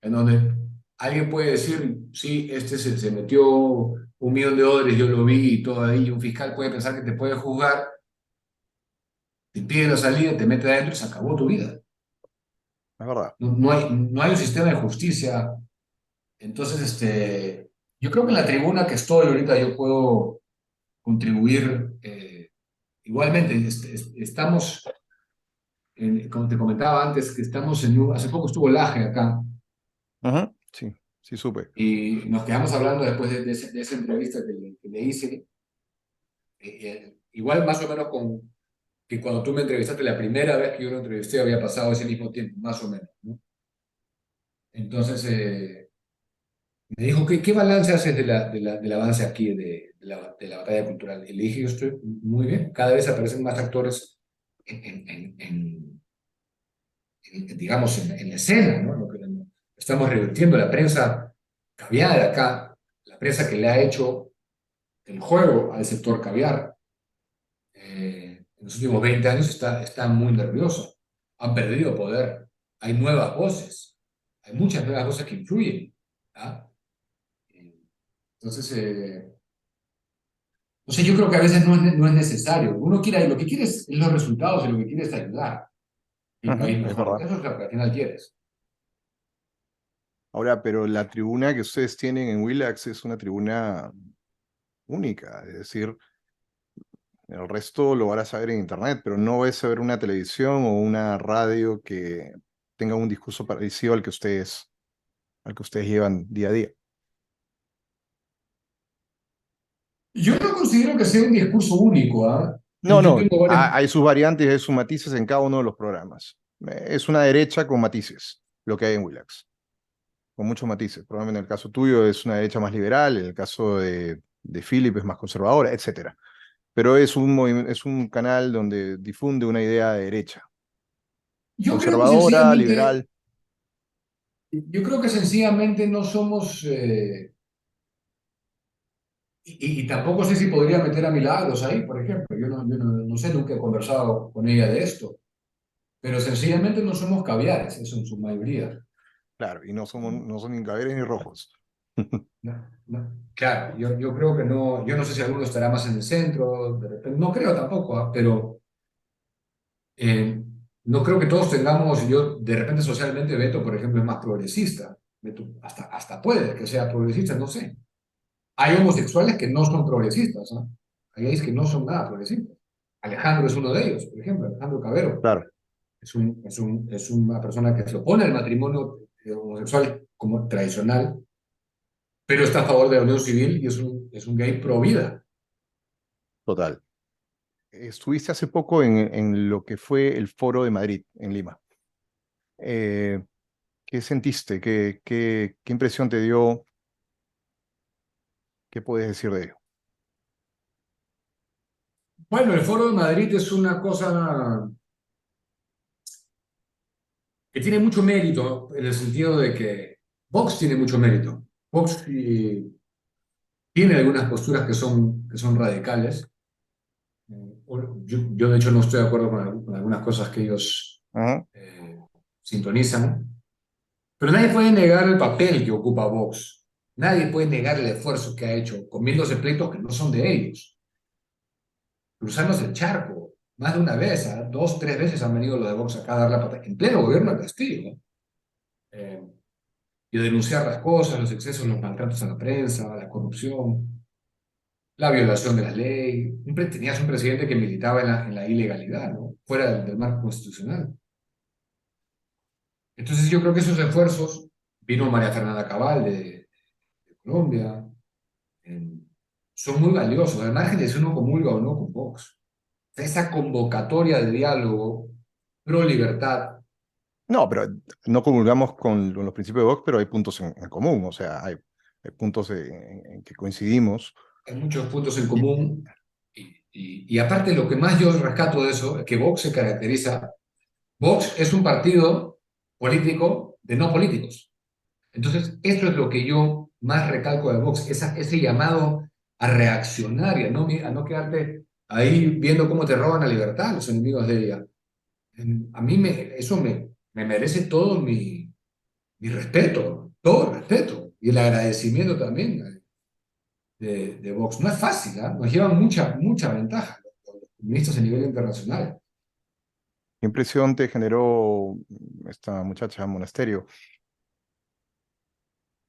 en donde alguien puede decir, sí, este se metió $1 millón, yo lo vi y todo ahí, y un fiscal puede pensar que te puede juzgar, te impide la salida, te mete adentro y se acabó tu vida. Es verdad. No hay un sistema de justicia. Entonces, yo creo que en la tribuna que estoy ahorita yo puedo contribuir. Igualmente, estamos, como te comentaba antes, que hace poco estuvo Laje acá Ujú. Sí, sí supe. y nos quedamos hablando después de esa entrevista que le hice. Igual más o menos que cuando tú me entrevistaste, la primera vez que yo lo entrevisté había pasado ese mismo tiempo, más o menos, ¿no? Entonces, me dijo, ¿qué balance haces del avance aquí de la batalla cultural? Y le dije, yo estoy muy bien, cada vez aparecen más actores digamos, en la escena, ¿no? Estamos revirtiendo la prensa caviar acá, la prensa que le ha hecho el juego al sector caviar en los últimos 20 años está muy nerviosa. Han perdido poder. Hay nuevas voces. Hay muchas nuevas voces que influyen. ¿Ah? Entonces, no sé, yo creo que a veces no es necesario. Uno quiere, lo que quiere es los resultados y lo que quiere es ayudar que el Ujú. país Es mejore. verdad. Eso es lo que al final quieres. Ahora, pero la tribuna que ustedes tienen en Willax es una tribuna única, es decir, el resto lo van a saber en internet, pero no vas a ver una televisión o una radio que tenga un discurso parecido al que ustedes llevan día a día. Yo no considero que sea un discurso único, ¿ah? No, Yo no, tengo varias. hay sus variantes, hay sus matices en cada uno de los programas. Es una derecha con matices, lo que hay en Willax, con muchos matices. Probablemente en el caso tuyo es una derecha más liberal, en el caso de Philip es más conservadora, etcétera. Pero es un canal donde difunde una idea de derecha, Yo creo que conservadora, sencillamente, liberal, yo creo que sencillamente no somos, y tampoco sé si podría meter a Milagros ahí, por ejemplo. Yo no sé, nunca he conversado con ella de esto, pero sencillamente no somos caviares, eso en su mayoría. claro, y no son ni caberes ni rojos. No, no. Claro, yo creo que no, yo no sé si alguno estará más en el centro, de repente, no creo tampoco, ¿ah? Pero eh, no creo que todos tengamos, yo de repente socialmente Beto, por ejemplo, es más progresista. Beto hasta puede que sea progresista, no sé. Hay homosexuales que no son progresistas, ¿no? Hay gays que no son nada progresistas. Alejandro es uno de ellos, por ejemplo, Alejandro Cabero. Claro, Es una persona que se opone al matrimonio homosexual como tradicional, pero está a favor de la unión civil y es un gay pro vida. total. Estuviste hace poco en lo que fue el Foro de Madrid, en Lima. Eh, ¿Qué sentiste? ¿Qué impresión te dio? ¿Qué puedes decir de ello? Bueno, el Foro de Madrid es una cosa que tiene mucho mérito en el sentido de que Vox tiene mucho mérito. Vox tiene algunas posturas que son radicales. Yo, de hecho, no estoy de acuerdo con algunas cosas que ellos Ajá. eh, sintonizan, pero nadie puede negar el papel que ocupa Vox. Nadie puede negar el esfuerzo que ha hecho comiéndose pleitos que no son de ellos, cruzándose el charco más de una vez, ¿ah? 2, 3 veces han venido los de Vox acá a dar la pata, en pleno gobierno de Castillo, ¿no? eh, y denunciar las cosas, los excesos, los maltratos a la prensa, la corrupción, la violación de la ley. Tenías un presidente que militaba en la ilegalidad, ¿no? Fuera del marco constitucional. Entonces yo creo que esos esfuerzos, vino María Fernanda Cabal de Colombia, eh, son muy valiosos, al margen de si uno comulga o no con Vox. Esa convocatoria de diálogo pro libertad. No, pero no comulgamos con los principios de Vox, pero hay puntos en común, o sea, hay puntos en que coincidimos. Hay muchos puntos en Y, común y aparte lo que más yo rescato de eso es que Vox se caracteriza, Vox es un partido político de no políticos. Entonces, eso es lo que yo más recalco de Vox, ese llamado a reaccionar y a no quedarte ahí viendo cómo te roban la libertad los enemigos de ella. A mí eso me merece todo mi respeto, todo el respeto y el agradecimiento también de Vox. No es fácil, ¿ah? Nos llevan mucha ventaja los comunistas a nivel internacional. ¿Qué impresión te generó esta muchacha Monasterio?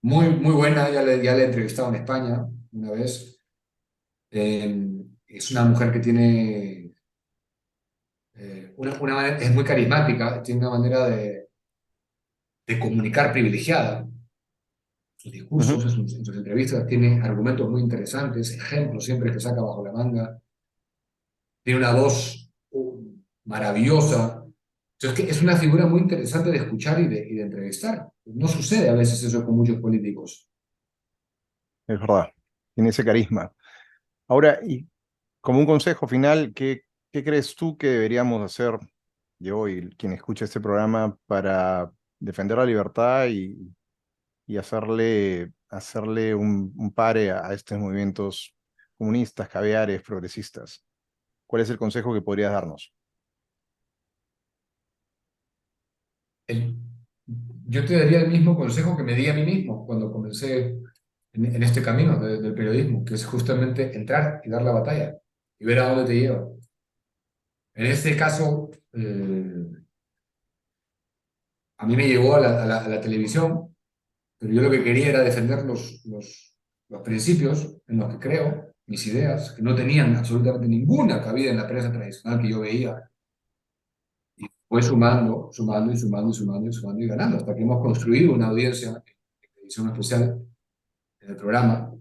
Muy buena, ya la he entrevistado en España una vez. Es una mujer que tiene es muy carismática, tiene una manera de comunicar privilegiada. Sus Ujú. discursos, en sus entrevistas, tiene argumentos muy interesantes, ejemplos siempre que saca bajo la manga. Tiene una voz maravillosa. Entonces, que es una figura muy interesante de escuchar y de entrevistar. No sucede a veces eso con muchos políticos. Es verdad, tiene ese carisma. Ahora, y como un consejo final, ¿qué crees tú que deberíamos hacer, yo y quien escucha este programa, para defender la libertad y hacerle un pare a estos movimientos comunistas, caviares, progresistas? ¿Cuál es el consejo que podrías darnos? El- yo te daría el mismo consejo que me di a mí mismo cuando comencé en este camino del periodismo, que es justamente entrar y dar la batalla y ver a dónde te lleva. En este caso, a mí me llevó a la televisión, pero yo lo que quería era defender los principios en los que creo, mis ideas, que no tenían absolutamente ninguna cabida en la prensa tradicional que yo veía. Y fue sumando y ganando, hasta que hemos construido una audiencia en edición especial en el programa,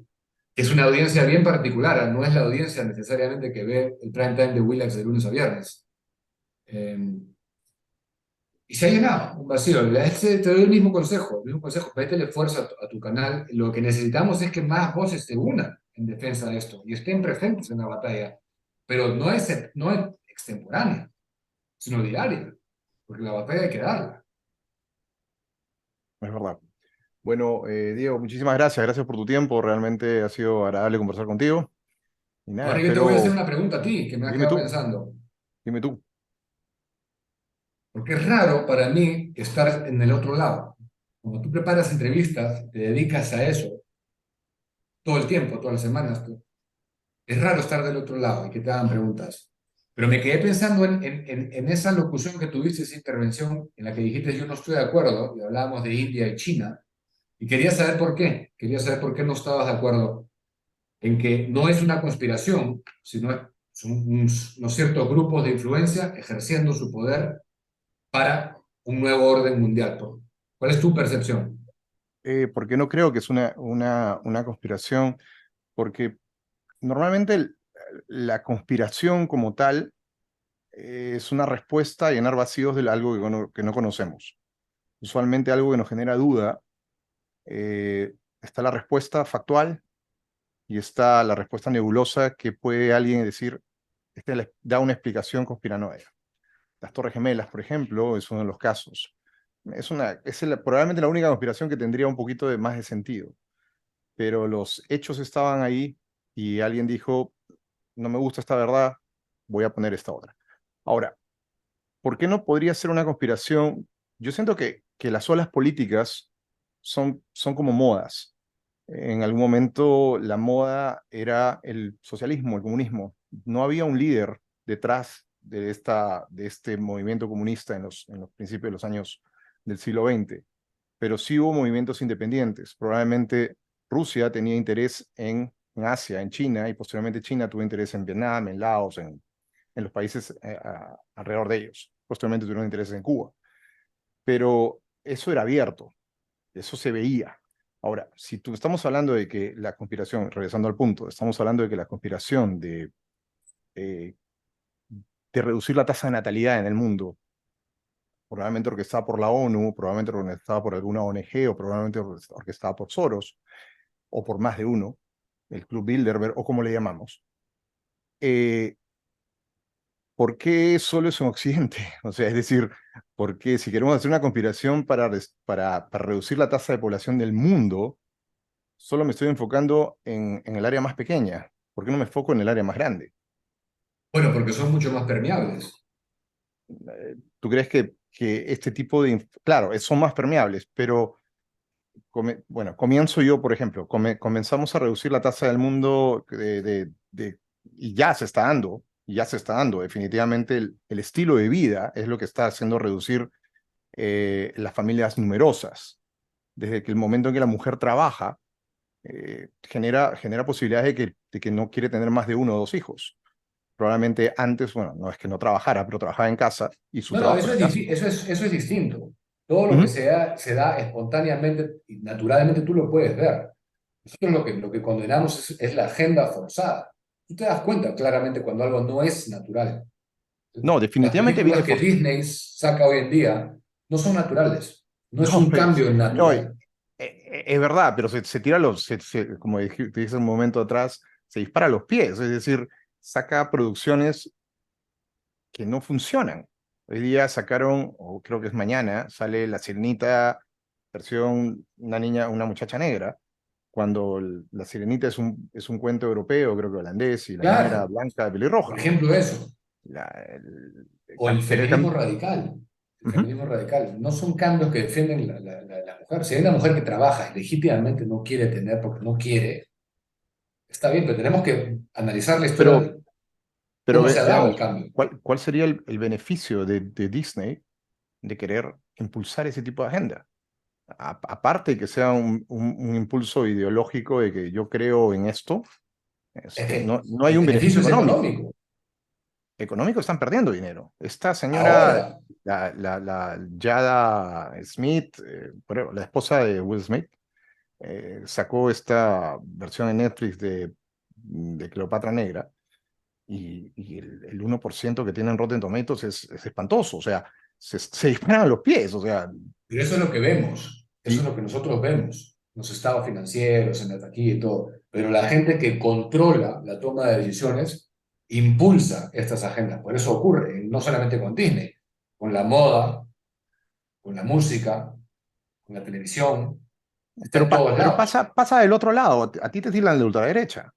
que es una audiencia bien particular, ¿eh? No es la audiencia necesariamente que ve el prime time de Willax de lunes a viernes. Eh, y se ha llenado un vacío. Te doy el mismo consejo, métele fuerza a tu canal. Lo que necesitamos es que más voces se unan en defensa de esto y estén presentes en la batalla, pero no es extemporánea, sino diaria, porque la batalla hay que darla. Es verdad. Bueno, Diego, muchísimas gracias. Gracias por tu tiempo. Realmente ha sido agradable conversar contigo. Y nada, Ahora yo te voy a hacer espero. una pregunta a ti, que me ha Dime quedado tú, pensando, dime tú. porque es raro para mí estar en el otro lado. Cuando tú preparas entrevistas, te dedicas a eso todo el tiempo, todas las semanas. Es raro estar del otro lado y que te hagan preguntas. Pero me quedé pensando en esa locución que tuviste, esa intervención en la que dijiste yo no estoy de acuerdo, y hablábamos de India y China, y quería saber por qué. Quería saber por qué no estabas de acuerdo en que no es una conspiración, sino son unos ciertos grupos de influencia ejerciendo su poder para un nuevo orden mundial. ¿Cuál es tu percepción? Porque no creo que es una conspiración, porque normalmente la conspiración como tal es una respuesta a llenar vacíos de algo que no conocemos. Usualmente algo que nos genera duda, está la respuesta factual y está la respuesta nebulosa que puede alguien decir, este da una explicación conspiranoica. Las Torres Gemelas, por ejemplo, es uno de los casos. Probablemente la única conspiración que tendría un poquito de más de sentido, pero los hechos estaban ahí y alguien dijo, no me gusta esta verdad, voy a poner esta otra. Ahora, ¿por qué no podría ser una conspiración? Yo siento que las olas políticas son como modas. En algún momento la moda era el socialismo, el comunismo. No había un líder detrás de este movimiento comunista en los principios de los años del siglo XX, pero sí hubo movimientos independientes. Probablemente Rusia tenía interés en Asia, en China, y posteriormente China tuvo interés en Vietnam, en Laos, en los países alrededor de ellos. Posteriormente tuvieron intereses en Cuba. Pero eso era abierto, eso se veía. Ahora, si tú estamos hablando de que la conspiración, regresando al punto, estamos hablando de que la conspiración eh, de reducir la tasa de natalidad en el mundo, probablemente orquestada por la ONU, probablemente orquestada por alguna ONG o probablemente orquestada por Soros o por más de uno, el Club Bilderberg o como le llamamos. ¿Por qué solo es en Occidente? O sea, es decir, ¿por qué si queremos hacer una conspiración para reducir la tasa de población del mundo, solo me estoy enfocando en el área más pequeña? ¿Por qué no me enfoco en el área más grande? Bueno, porque son mucho más permeables. ¿Tú crees que este tipo de... Claro, son más permeables, pero bueno, comienzo yo, por ejemplo, comenzamos a reducir la tasa del mundo y ya se está dando, definitivamente el estilo de vida es lo que está haciendo reducir las familias numerosas. Desde que el momento en que la mujer trabaja, genera posibilidades de que no quiere tener más de uno o dos hijos. Probablemente antes, bueno, no es que no trabajara, pero trabajaba en casa y su No, no, trabajo era en casa. eso es distinto. Todo lo que Ujú. se da espontáneamente y naturalmente tú lo puedes ver. Nosotros lo que condenamos es la agenda forzada. Tú te das cuenta claramente cuando algo no es natural. No, Las definitivamente películas viene que por... Disney saca hoy en día no son naturales. No es No, un cambio no, natural. es verdad, pero se tira como te dije un momento atrás, se dispara a los pies, es decir, saca producciones que no funcionan. Hoy día sacaron, o creo que es mañana, sale La Sirenita, versión una niña, una muchacha negra, cuando La Sirenita es un cuento europeo, creo que holandés, y la niña era Claro, blanca, por pelirroja. ejemplo eso. La, el, O el pero feminismo radical. El ujú. feminismo radical. No son cambios que defienden la mujer. Si hay una mujer que trabaja y legítimamente no quiere tener porque no quiere, está bien, pero tenemos que analizar la historia pero, de pero cómo se ha dado el veamos, cambio. ¿cuál sería el beneficio de Disney de querer impulsar ese tipo de agenda? Aparte que sea un impulso ideológico de que yo creo en esto, Es que no hay el un beneficio beneficio es económico. económico. Económico están perdiendo dinero. Esta señora, Ahora, la Jada Smith, la esposa de Will Smith, sacó esta versión en Netflix de Cleopatra Negra y el 1% que tienen Rotten Tomatoes es espantoso. O sea, se disparan a los pies. O sea, pero eso es lo que vemos. Eso es y, lo que nosotros vemos. Los estados financieros, en la taquilla y todo. Pero la gente que controla la toma de decisiones impulsa estas agendas. Por eso ocurre, no solamente con Disney, con la moda, con la música, con la televisión, está en todos pero lados. pasa del otro lado. A ti te tiran de ultraderecha.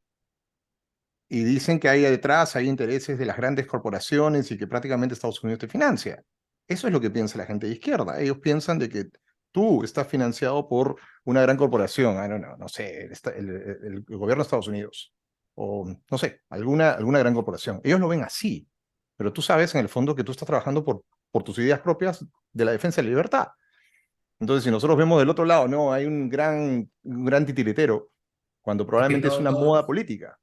Y dicen que ahí detrás hay intereses de las grandes corporaciones y que prácticamente Estados Unidos te financia. Eso es lo que piensa la gente de izquierda. Ellos piensan de que tú estás financiado por una gran corporación, no sé, el gobierno de Estados Unidos, o no sé, alguna gran corporación. Ellos lo ven así, pero tú sabes en el fondo que tú estás trabajando por tus ideas propias de la defensa de la libertad. Entonces, si nosotros vemos del otro lado, no, hay un gran titiritero, cuando Es que probablemente es una moda política.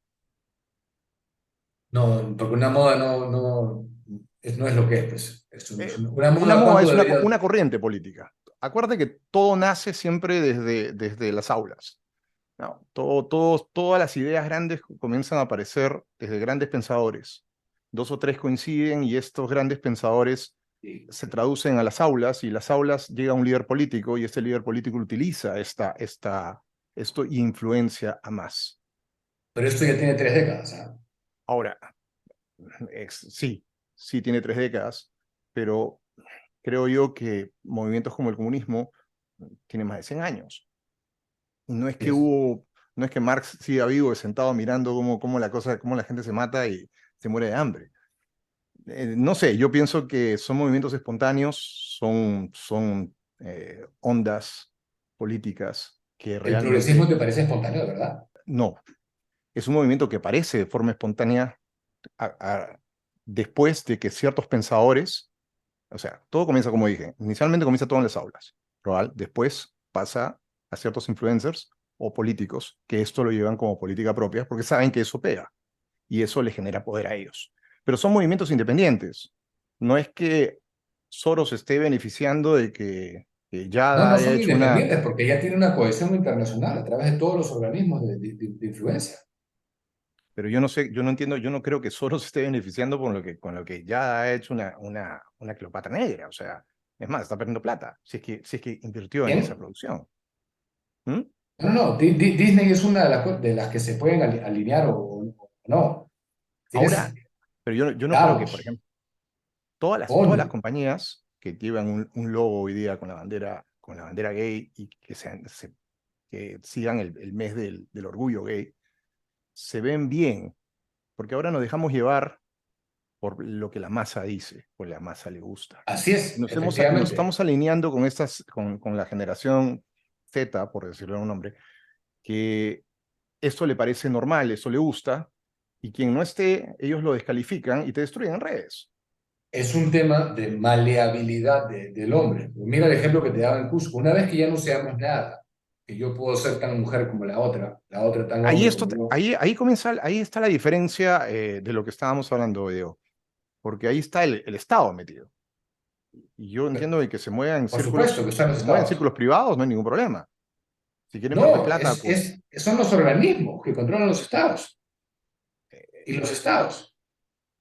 porque una moda no es lo que es, pues. Una Una moda, moda ¿cuánto es una, debería? una corriente política. Acuérdate que todo nace siempre desde las aulas, ¿no? Todas las ideas grandes comienzan a aparecer desde grandes pensadores. Dos o tres coinciden y estos grandes pensadores Sí. se traducen a las aulas y las aulas llega un líder político y este líder político utiliza esto y influencia a más. Pero esto ya tiene 3 décadas, ¿ah? Ahora, sí, sí tiene 3 décadas, pero creo yo que movimientos como el comunismo tienen más de 100 años. Y Es- no es que Marx siga vivo, sentado mirando cómo la gente se mata y se muere de hambre. No sé, yo pienso que son movimientos espontáneos, son ondas políticas que El progresismo realmente te parece espontáneo, ¿verdad? no. Es un movimiento que aparece de forma espontánea a- a- después de que ciertos pensadores. O sea, todo comienza como dije. Inicialmente comienza todo en las aulas. Después pasa a ciertos influencers o políticos que esto lo llevan como política propia porque saben que eso pega y eso les genera poder a ellos. Pero son movimientos independientes. No es que Soros esté beneficiando de que No, Yada no haya son hecho una... independientes porque ya tienen una cohesión internacional a través de todos los organismos de influencia. Pero yo no sé, yo no entiendo, yo no creo que Soros esté beneficiando con lo que Yada ha hecho una Cleopatra negra. O sea, es más, está perdiendo plata si es que invirtió en esa ¿Quién? producción. ¿Mm? No, no, Disney es una de las que se pueden alinear o no. Ahora, Tienes pero yo no creo que, por Davos, ejemplo, todas las ONU. compañías que llevan un logo hoy día con la bandera gay y que, que sigan el mes del orgullo gay, se ven bien, porque ahora nos dejamos llevar por lo que la masa dice, por la masa le gusta. Así es, Nos efectivamente. estamos alineando con, con la generación Z, por decirlo de un nombre, que esto le parece normal, eso le gusta, y quien no esté, ellos lo descalifican y te destruyen en redes. Es un tema de maleabilidad del hombre. Mira el ejemplo que te daba en Cusco. Una vez que ya no seamos nada, que yo puedo ser tan mujer como la otra tan Ahí, hombre como yo. ahí comienza, ahí está la diferencia de lo que estábamos hablando, Diego, porque ahí está el Estado metido. Y yo entiendo de que se mueva en Por supuesto que están los se mueva en estados. círculos privados, no hay ningún problema. Si quieren perder No, plata, pues son los organismos que controlan los estados y eh, los estados.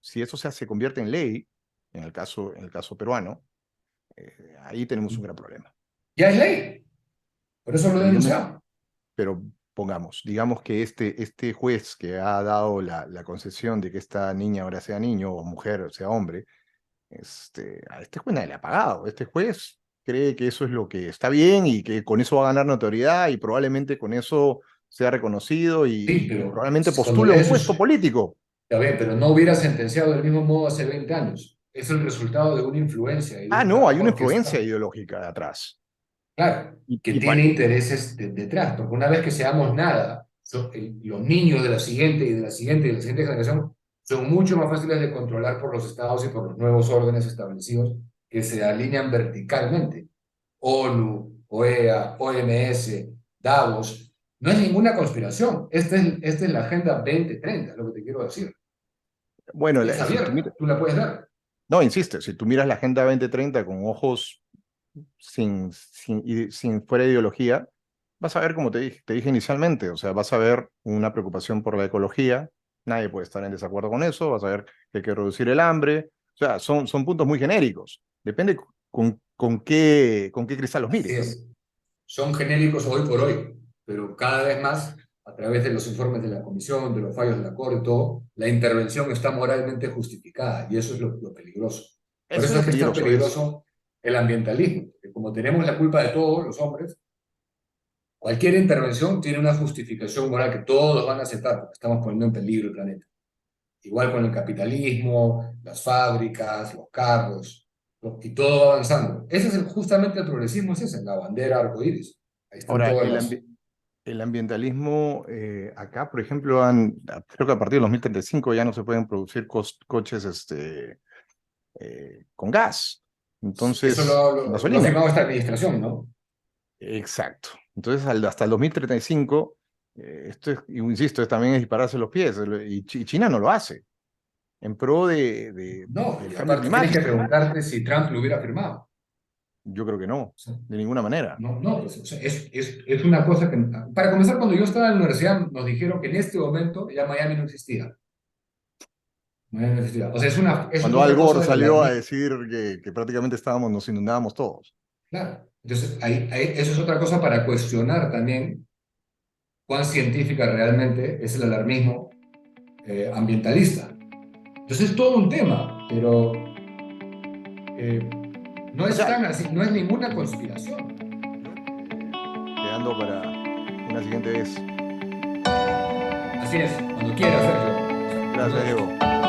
si eso se convierte en ley, en el caso peruano, ahí tenemos un gran problema. Ya es ley, por eso lo he Pero yo no, denunciado. pero pongamos, digamos que este juez que ha dado la concesión de que esta niña ahora sea niño o mujer o sea hombre, a este juez nadie le ha pagado. Este juez cree que eso es lo que está bien y que con eso va a ganar notoriedad y probablemente con eso sea reconocido Sí, y pero probablemente cuando postule a un lees puesto sus... político. Está bien, pero no hubiera sentenciado del mismo modo hace 20 años. Es el resultado de una influencia y de Ah, un no, hay trabajo una influencia orquestado. ideológica de atrás. Claro, Y, que y tiene pa- intereses detrás, porque una vez que seamos nada, los niños de la siguiente y de la siguiente y de la siguiente generación son mucho más fáciles de controlar por los estados y por los nuevos órdenes establecidos que se alinean verticalmente. ONU, OEA, OMS, Davos. No es ninguna conspiración. Esta es la Agenda 2030, lo que te quiero decir. bueno, Es abierta, tú la puedes ver. no, insiste, si tú miras la Agenda 2030 con ojos sin fuera de ideología, vas a ver, como te dije inicialmente, o sea, vas a ver una preocupación por la ecología, nadie puede estar en desacuerdo con eso, vas a ver que hay que reducir el hambre, o sea, son puntos muy genéricos, depende con qué cristal los Así mires. es. Son genéricos hoy por hoy, pero cada vez más, a través de los informes de la Comisión, de los fallos de la Corte, todo, la intervención está moralmente justificada y eso es lo peligroso. Por Eso es eso lo es que es tan peligroso, es, peligroso el ambientalismo, porque como tenemos la culpa de todos los hombres, cualquier intervención tiene una justificación moral que todos van a aceptar, porque estamos poniendo en peligro el planeta. Igual con el capitalismo, las fábricas, los carros, y todo va avanzando. Ese es justamente el progresismo, es ese, la bandera arcoíris. Ahí están ahora, todas las... el ambientalismo, acá, por ejemplo, creo que a partir de 2035 ya no se pueden producir coches con gas. Eso Entonces, con lo ha gasolina. firmado esta administración, ¿no? Exacto. Entonces, hasta el 2035, insisto, también es dispararse los pies, y China no lo hace, en pro No, del y cambio aparte tienes que climático. preguntarte si Trump lo hubiera firmado. Yo creo que no, O sea, de ninguna manera. no, no, pues, o sea, es una cosa que... Para comenzar, cuando yo estaba en la universidad, nos dijeron que en este momento ya Miami no existía. Miami no existía. O sea, eso es Cuando Al otra cosa Gore del salió a alarmismo. decir que prácticamente nos inundábamos todos. Claro. Entonces, eso es otra cosa para cuestionar también cuán científica realmente es el alarmismo ambientalista. Entonces, es todo un tema, pero no O es sea, tan así, no es ninguna conspiración. quedando para una siguiente vez. Así es, cuando quieras, Sergio. Gracias, Saludos. Diego.